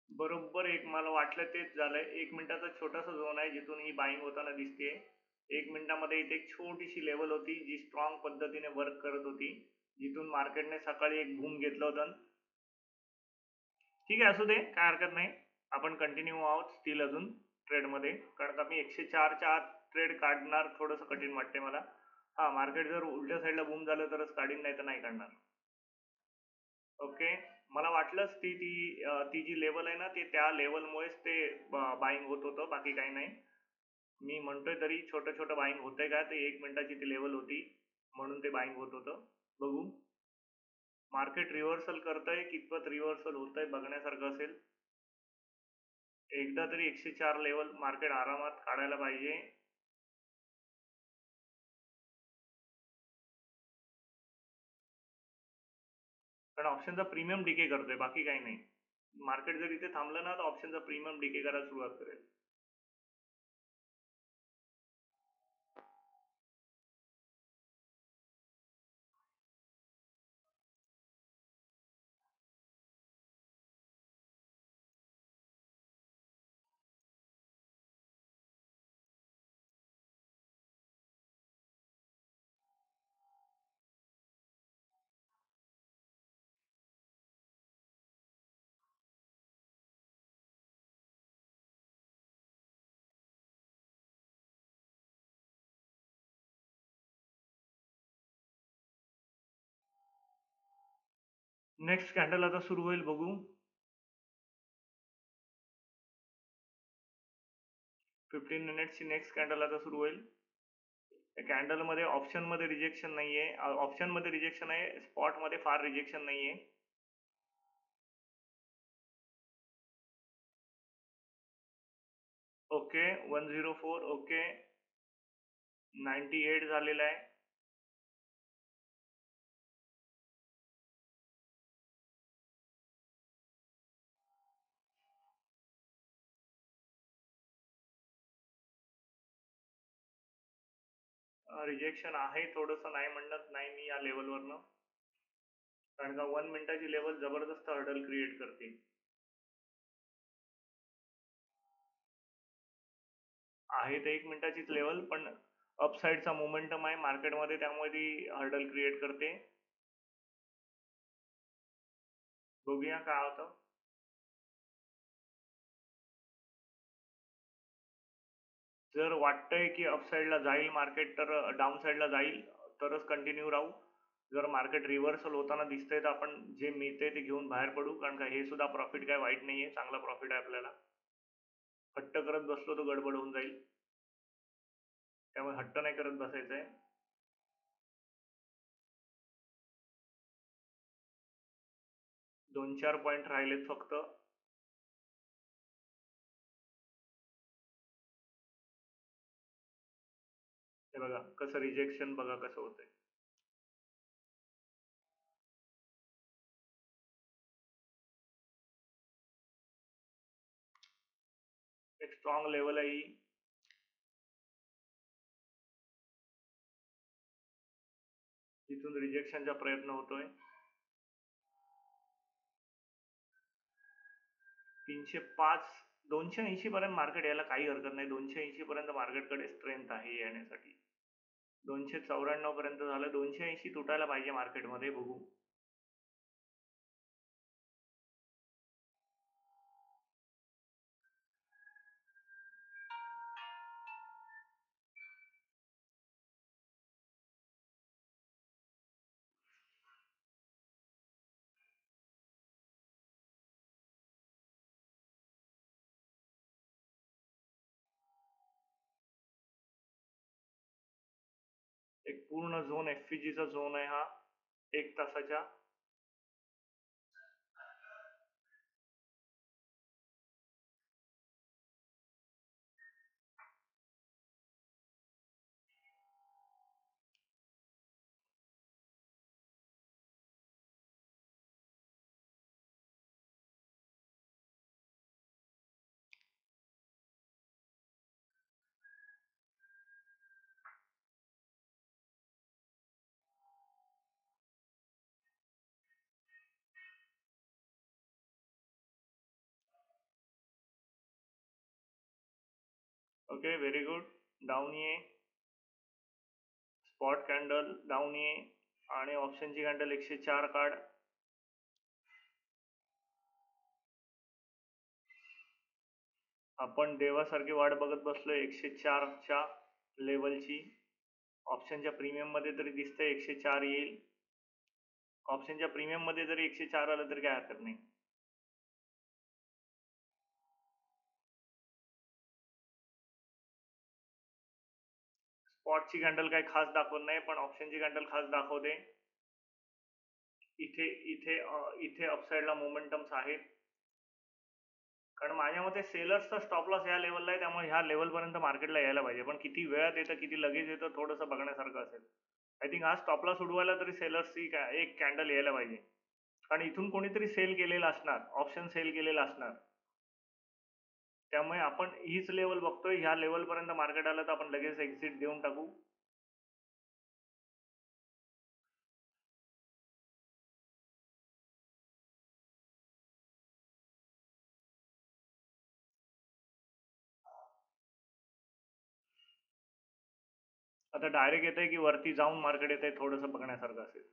बरोबर एक मला वाटलं तेच झालंय. 1 मिनिटाचा छोटासा झोन आहे जिथून ही बाईंग होताना दिसते. 1 मिनिटामध्ये इथे एक छोटीशी लेवल होती जी स्ट्रॉंग पद्धतीने वर्क करत होती, जिथून मार्केटने सकाळी एक बूम घेतलं होतं. ठीक आहे, असू दे, काय हरकत नाही. आपण कंटिन्यू आहोत स्टील अजून ट्रेडमध्ये, कारण का मी 104च्या आत ट्रेड काढणार थोडंसं कठीण वाटते मला. हा, मार्केट जर उलट्या साईडला बूम झालं तरच काढीन, नाही तर नाही काढणार. ओके. मला वाटलंच ती जी लेवल आहे ना, ती त्या लेवलमुळेच ते बाईंग होत होतं, बाकी काही नाही. मी म्हणतोय तरी छोटं छोटं बाईंग होतंय का, ते 1 मिनिटाची ती लेवल होती म्हणून ते बाईंग होत होतं. बघू मार्केट रिव्हर्सल करतंय, कितपत रिव्हर्सल होतंय बघण्यासारखं असेल. एकदा तरी 104 लेवल मार्केट आरामात काढायला पाहिजे. कारण ऑप्शनचा प्रीमियम डिके करतोय, बाकी काही नाही. मार्केट जर इथे थांबलं ना तर ऑप्शनचा प्रीमियम डिके करायला सुरुवात करेल. नेक्स्ट कॅन्डल आता सुरू होईल, बघू. 15 मिनिट्सची नेक्स्ट कॅन्डल आता सुरू होईल. कॅन्डल मध्ये ऑप्शन मध्ये रिजेक्शन नाहीये, ऑप्शन मध्ये रिजेक्शन आहे, स्पॉट मध्ये फार रिजेक्शन नाहीये. ओके, 104. ओके, 98 झालेला आहे. रिजेक्शन आहे थोडंसं, नाही म्हणत नाही मी या लेवलवरनं, कारण का 1 मिनिटाची लेवल जबरदस्त हर्डल क्रिएट करते. आहे तर 1 मिनिटाचीच लेवल, पण अपसाईडचा मोमेंटम आहे मार्केटमध्ये, त्यामुळे ती हर्डल क्रिएट करते. बघूया काय होतं. जर वाटतंय की अपसाईडला जाईल मार्केट तर डाऊन साईडला जाईल, तरच कंटिन्यू राहू. जर मार्केट रिव्हर्सल होताना दिसतंय तर आपण जे मिळतंय ते घेऊन बाहेर पडू, कारण का हे सुद्धा प्रॉफिट काय वाईट नाहीये, चांगला प्रॉफिट आहे आपल्याला. हट्ट करत बसलो तर गडबड होऊन जाईल, त्यामुळे हट्ट नाही करत बसायचंय. 2-4 पॉईंट राहिलेत फक्त. हे बघा कसं रिजेक्शन, बघा कसं होतंय. एक स्ट्रॉंग लेवल आहे ही, जिथून रिजेक्शनचा प्रयत्न होतोय. 305, 280 पर्यंत मार्केट यायला काही हरकत नाही. 280 पर्यंत मार्केटकडे स्ट्रेंथ आहे येण्यासाठी. 294 पर्यंत झालं, 280 तुटायला पाहिजे मार्केटमध्ये, बघू. एक पूर्ण झोन एफपीजीचा झोन आहे हा, 1 तासाच्या. Okay, very good. डाऊन ये, स्पॉट कॅन्डल डाऊन ये आणि ऑप्शनची कॅन्डल 104 काढ. आपण देवासारखी वाट बघत बसलोय 104च्या लेवलची. ऑप्शनच्या प्रीमियम मध्ये तरी दिसतंय 104 येईल. ऑप्शनच्या प्रीमियम मध्ये जरी 104 आलं तरी काय हरकत नाही. स्पॉटची कॅन्डल काही खास दाखवत नाही, पण ऑप्शनची कॅन्डल खास दाखवते. इथे इथे इथे अपसाईडला मोमेंटम्स आहेत, कारण माझ्या मते सेलर्सचा स्टॉप लॉस ह्या लेवलला आहे, त्यामुळे ह्या लेवल पर्यंत मार्केटला यायला पाहिजे. पण किती वेळात येतं, किती लगेच येतं, थोडंसं बघण्यासारखं असेल. आय थिंक हा स्टॉप लॉस उडवायला तरी सेलर्सची एक कॅन्डल यायला पाहिजे, कारण इथून कोणीतरी सेल केलेला असणार, ऑप्शन सेल केलेला असणार. त्यामुळे आपण हीच लेवल बघतोय. ह्या लेवल पर्यंत मार्केट आलं तर आपण लगेच एक्झिट देऊन टाकू. आता डायरेक्ट येतंय की वरती जाऊन मार्केट येतंय, थोडंसं बघण्यासारखं असेल.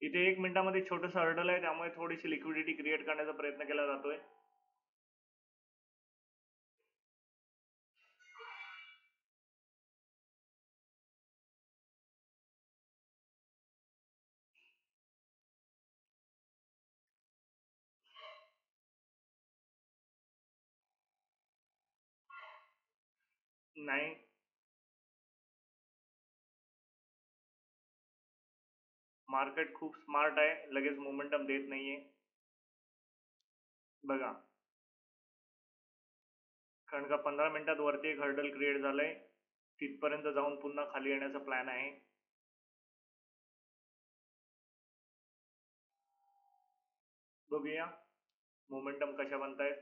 इथे 1 मिनिटामध्ये छोटंसं हर्डल आहे, त्यामुळे थोडीशी लिक्विडिटी क्रिएट करण्याचा प्रयत्न केला जातोय. नाही, मार्केट खूप स्मार्ट आहे, लगेच मोमेंटम देत नाहीये. बघा, कारण का 15 मिनिटात वरती एक हर्डल क्रिएट झालंय, तिथपर्यंत जाऊन पुन्हा खाली येण्याचा प्लॅन आहे. बघूया मोमेंटम कशा बनतायत.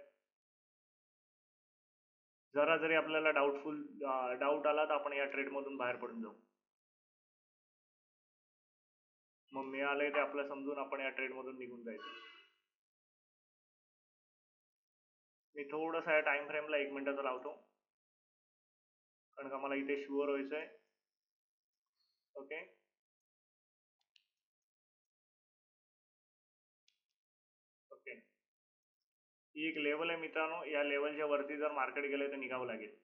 जरा जरी आपल्याला डाऊट आला तर आपण या ट्रेड मधून बाहेर पडून जाऊ. मग मिळालंय ते आपलं समजून आपण या ट्रेड मधून निघून जायचं. मी थोडंसं या टाइम फ्रेमला 1 मिनिटाचा लावतो, कारण का मला इथे शुअर व्हायचंय. Okay, okay. ही एक लेवल आहे मित्रांनो, या लेवलच्या वरती जर मार्केट गेलं तर निघावं लागेल.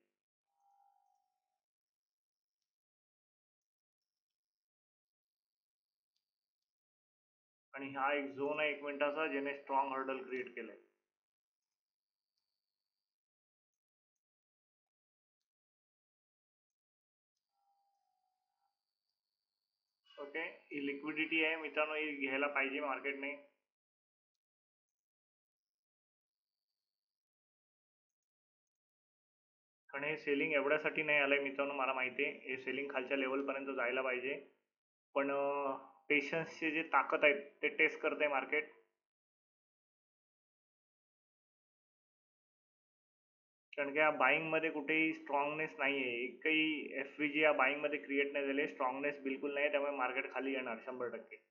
आणि हा एक झोन आहे 1 मिनिटाचा, ज्याने स्ट्रॉंग हर्डल क्रिएट केलंय. ओके, ही लिक्विडिटी आहे मित्रांनो, ही घ्यायला पाहिजे मार्केटने. कारण हे सेलिंग एवढ्यासाठी नाही आलंय मित्रांनो, मला माहिती आहे हे सेलिंग खालच्या लेवल पर्यंत जायला पाहिजे, पण पेशन्सचे जे ताकद आहेत ते टेस्ट करते मार्केट. कारण की या बाईंग मध्ये कुठेही स्ट्रॉंगनेस नाहीये, एकही एफव्हीजी या बाईंग मध्ये क्रिएट नाही झाले, स्ट्रॉंगनेस बिलकुल नाही, त्यामुळे मार्केट खाली येणार 100%.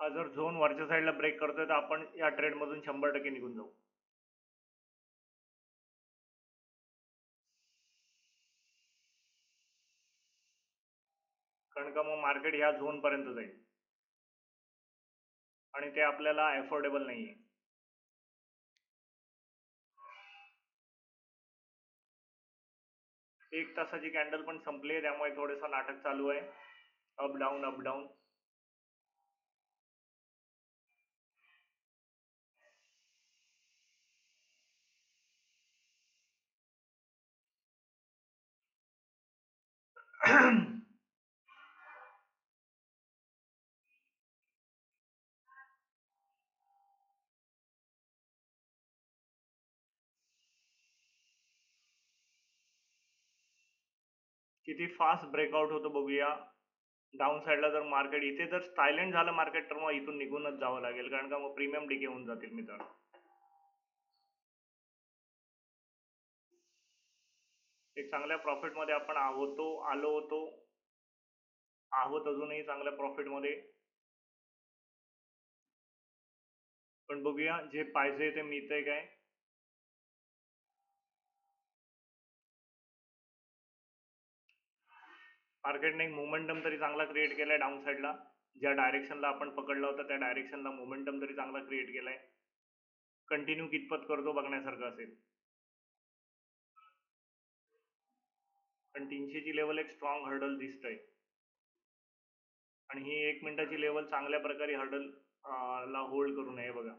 हा जर झोन वरच्या साईडला ब्रेक करतोय तर आपण या ट्रेड मधून 100% निघून जाऊ. कारण का मग मार्केट ह्या झोन पर्यंत जाईल आणि ते आपल्याला अफोर्डेबल नाहीये. एक तासाची कॅन्डल पण संपली आहे, त्यामुळे थोडंसं नाटक चालू आहे. Up down up down. किती फास्ट ब्रेकआउट होतो बघूया. डाऊन साईडला जर मार्केट इथे जर सायलेंट झालं मार्केट तर मग इथून निघूनच जावं लागेल, कारण का मग प्रीमियम डिके होऊन जातील मित्रांनो. एक चांगल्या प्रॉफिट मध्ये आपण आलो होतो, आहोत अजूनही चांगल्या प्रॉफिट मध्ये. पण बघूया जे पाहिजे ते मिळतंय काय. मार्केटने एक मोमेंटम तरी चांगला क्रिएट केलाय डाऊन साईडला. ज्या डायरेक्शनला आपण पकडला होता त्या डायरेक्शनला मोमेंटम तरी चांगला क्रिएट केलाय. कंटिन्यू कितपत करतो बघण्यासारखं असेल. पण 300 ची लेवल एक स्ट्रॉंग हर्डल दिसतंय आणि ही 1 मिनिटाची लेवल चांगल्या प्रकारे हर्डल ला होल्ड करू नये बघा.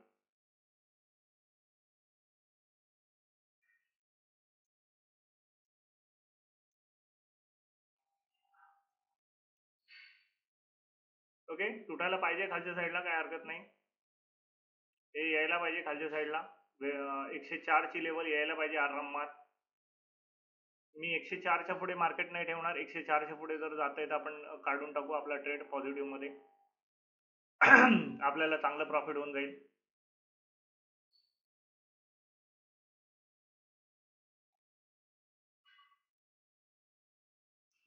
ओके, तुटायला पाहिजे खालच्या साईडला, काय हरकत नाही. हे यायला पाहिजे खालच्या साईडला. 104 ची लेवल यायला पाहिजे आरामात. मी 104च्या पुढे मार्केट नाही ठेवणार. 104च्या पुढे जर जातंय तर आपण काढून टाकू आपला ट्रेड पॉझिटिव्ह मध्ये. आपल्याला चांगलं प्रॉफिट होऊन जाईल.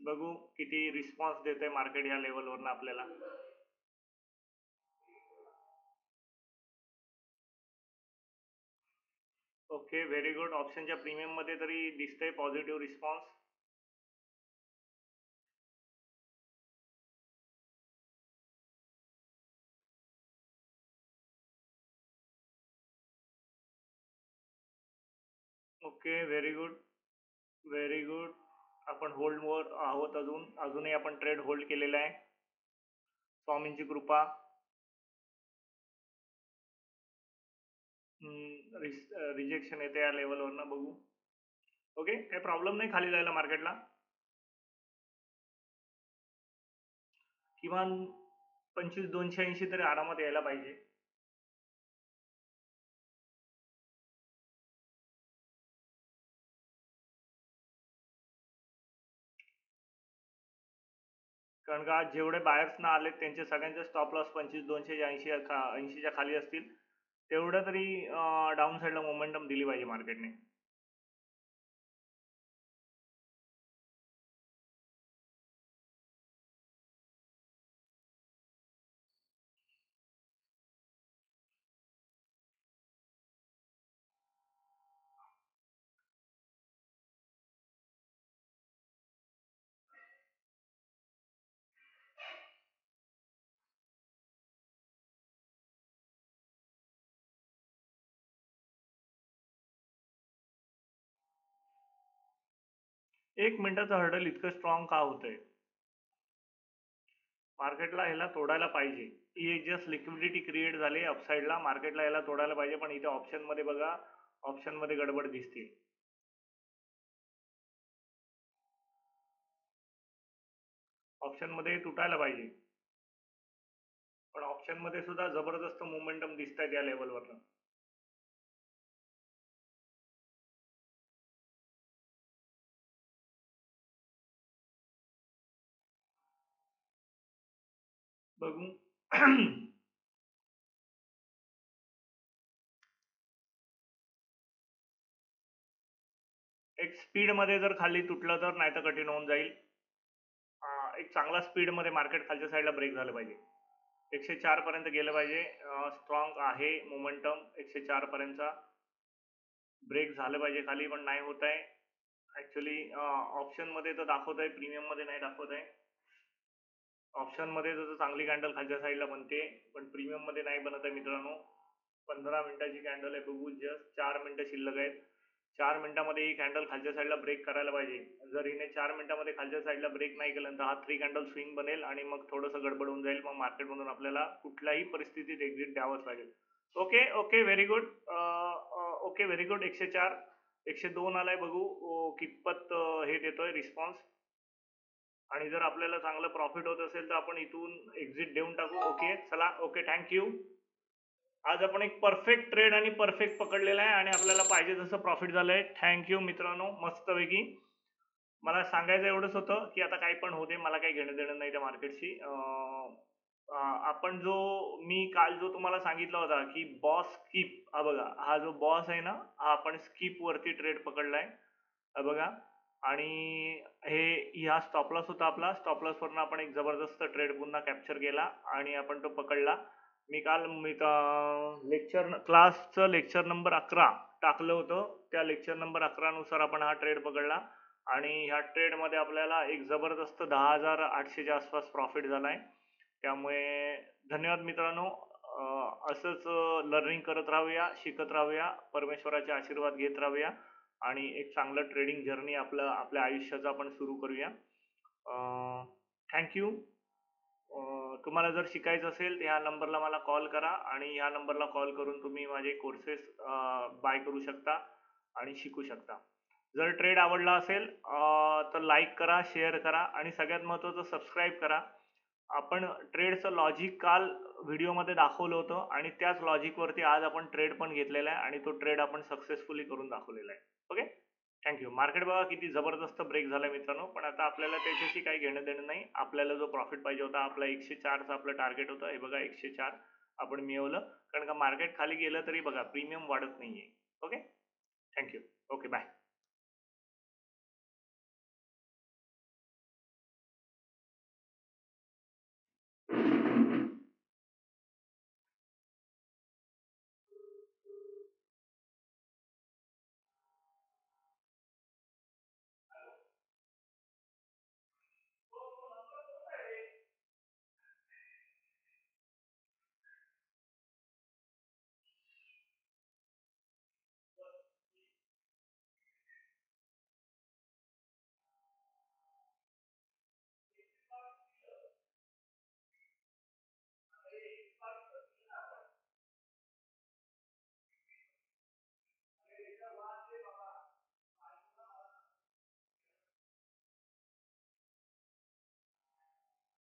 बघू किती रिस्पॉन्स देते मार्केट या लेवलवरनं आपल्याला. Okay, very good. ऑप्शनच्या प्रीमियम मध्ये तरी दिसतंय positive response. Okay, very good very good. आपण होल्डवर आहोत अजूनही आपण ट्रेड होल्ड केलेला आहे. स्वामींची कृपा. रिजेक्शन येते या लेवलवरनं, बघू. ओके, काही प्रॉब्लेम नाही खाली जायला मार्केटला. किमान 25,280 तरी आरामात यायला पाहिजे. कारण का आज जेवढे बायर्स ना आले त्यांचे सगळ्यांचे स्टॉप लॉस 25,280 खाली असतील. तेवढं तरी डाऊन साईडला मोमेंटम दिली पाहिजे मार्केटने. एक मिनिटाचं हर्डल इतकं स्ट्रॉंग का होतंय. मार्केटला ह्याला तोडायला पाहिजे. ही जस्ट लिक्विडिटी क्रिएट झाली अपसाईडला, मार्केटला याला तोडायला पाहिजे. पण इथे ऑप्शन मध्ये बघा, ऑप्शन मध्ये गडबड दिसते. ऑप्शन मध्ये तुटायला पाहिजे, पण ऑप्शन मध्ये सुद्धा जबरदस्त मोमेंटम दिसत आहेत या लेवलवरनं. बघू. एक स्पीड मध्ये जर खाली तुटलं तर, नाही तर कठीण होऊन जाईल. एक चांगला स्पीड मध्ये मार्केट खालच्या साईडला ब्रेक झालं पाहिजे. 104 पर्यंत गेलं पाहिजे. स्ट्रॉंग आहे मोमेंटम 104 पर्यंतचा. ब्रेक झालं पाहिजे खाली, पण नाही होत आहे. ऍक्च्युली ऑप्शन मध्ये तर दाखवत आहे, प्रीमियम मध्ये नाही दाखवत आहे. ऑप्शन मध्ये तर चांगली कॅन्डल खालच्या साईडला बनते, पण प्रीमियम मध्ये नाही बनत आहे मित्रांनो. 15 मिनिटाची कॅन्डल आहे, बघू. जस्ट 4 मिनिटं शिल्लक आहेत. 4 मिनिटामध्ये ही कॅन्डल खालच्या साईडला ब्रेक करायला पाहिजे. जर हिने 4 मिनिटामध्ये खालच्या साईडला ब्रेक नाही केलं तर हा 3 कॅन्डल स्विंग बनेल आणि मग थोडंसं गडबड होऊन जाईल. मग मार्केटमधून आपल्याला कुठल्याही परिस्थितीत एक्झिट द्यावंच लागेल. Okay okay, very good. Okay, very good. 104, 102 आलाय, बघू कितपत हे देतोय रिस्पॉन्स. आणि जर आपल्याला चांगलं प्रॉफिट होत असेल तर आपण इथून एक्झिट देऊन टाकू. ओके, चला. Okay, thank you. आज आपण एक परफेक्ट ट्रेड आणि परफेक्ट पकडलेला आहे आणि आपल्याला पाहिजे तसं प्रॉफिट झालंय. थँक्यू मित्रांनो, मस्तपैकी. मला सांगायचं एवढंच होतं की आता काही पण होते, मला काही घेणं देणं नाही त्या मार्केटशी. आपण जो मी काल जो तुम्हाला सांगितला होता की बॉस स्किप, हा बघा, हा जो बॉस आहे ना, हा आपण स्किप वरती ट्रेड पकडलाय, हा बघा. आणि हे ह्या स्टॉप लॉस होता आपला. स्टॉप लॉस वरनं आपण एक जबरदस्त ट्रेड पुन्हा कॅप्चर केला आणि आपण तो पकडला. मी काल क्लासचं लेक्चर नंबर 11 टाकलं होतं. त्या लेक्चर नंबर 11 नुसार आपण हा ट्रेड पकडला आणि ह्या ट्रेडमध्ये आपल्याला एक जबरदस्त 10,800च्या आसपास प्रॉफिट झालाय. त्यामुळे धन्यवाद मित्रांनो. असंच लर्निंग करत राहूया, शिकत राहूया, परमेश्वराचे आशीर्वाद घेत राहूया आणि एक चांगलं ट्रेडिंग जर्नी आपल्या आयुष्याचं आपण सुरू करूया. थँक्यू. तुम्हाला जर शिकायचं असेल तर ह्या नंबरला मला कॉल करा आणि ह्या नंबरला कॉल करून तुम्ही माझे कोर्सेस बाय करू शकता आणि शिकू शकता. जर ट्रेड आवडला असेल तर लाईक करा, शेअर करा आणि सगळ्यात महत्त्वाचं सबस्क्राईब करा. आपण ट्रेडचं लॉजिक काल व्हिडिओमध्ये दाखवलं होतं आणि त्याच लॉजिकवरती आज आपण ट्रेड पण घेतलेला आहे आणि तो ट्रेड आपण सक्सेसफुली करून दाखवलेला आहे. Okay, thank you. मार्केट बघा किती जबरदस्त ब्रेक झाला मित्रांनो, पण आता आपल्याला त्याच्याशी काही घेणं देणं नाही. आपल्याला जो प्रॉफिट पाहिजे होता, आपला 104चं आपलं टार्गेट होतं, हे बघा 104 आपण मिळवलं. कारण का मार्केट खाली गेलं तरी बघा प्रीमियम वाढत नाहीये. Okay, thank you. Okay, bye.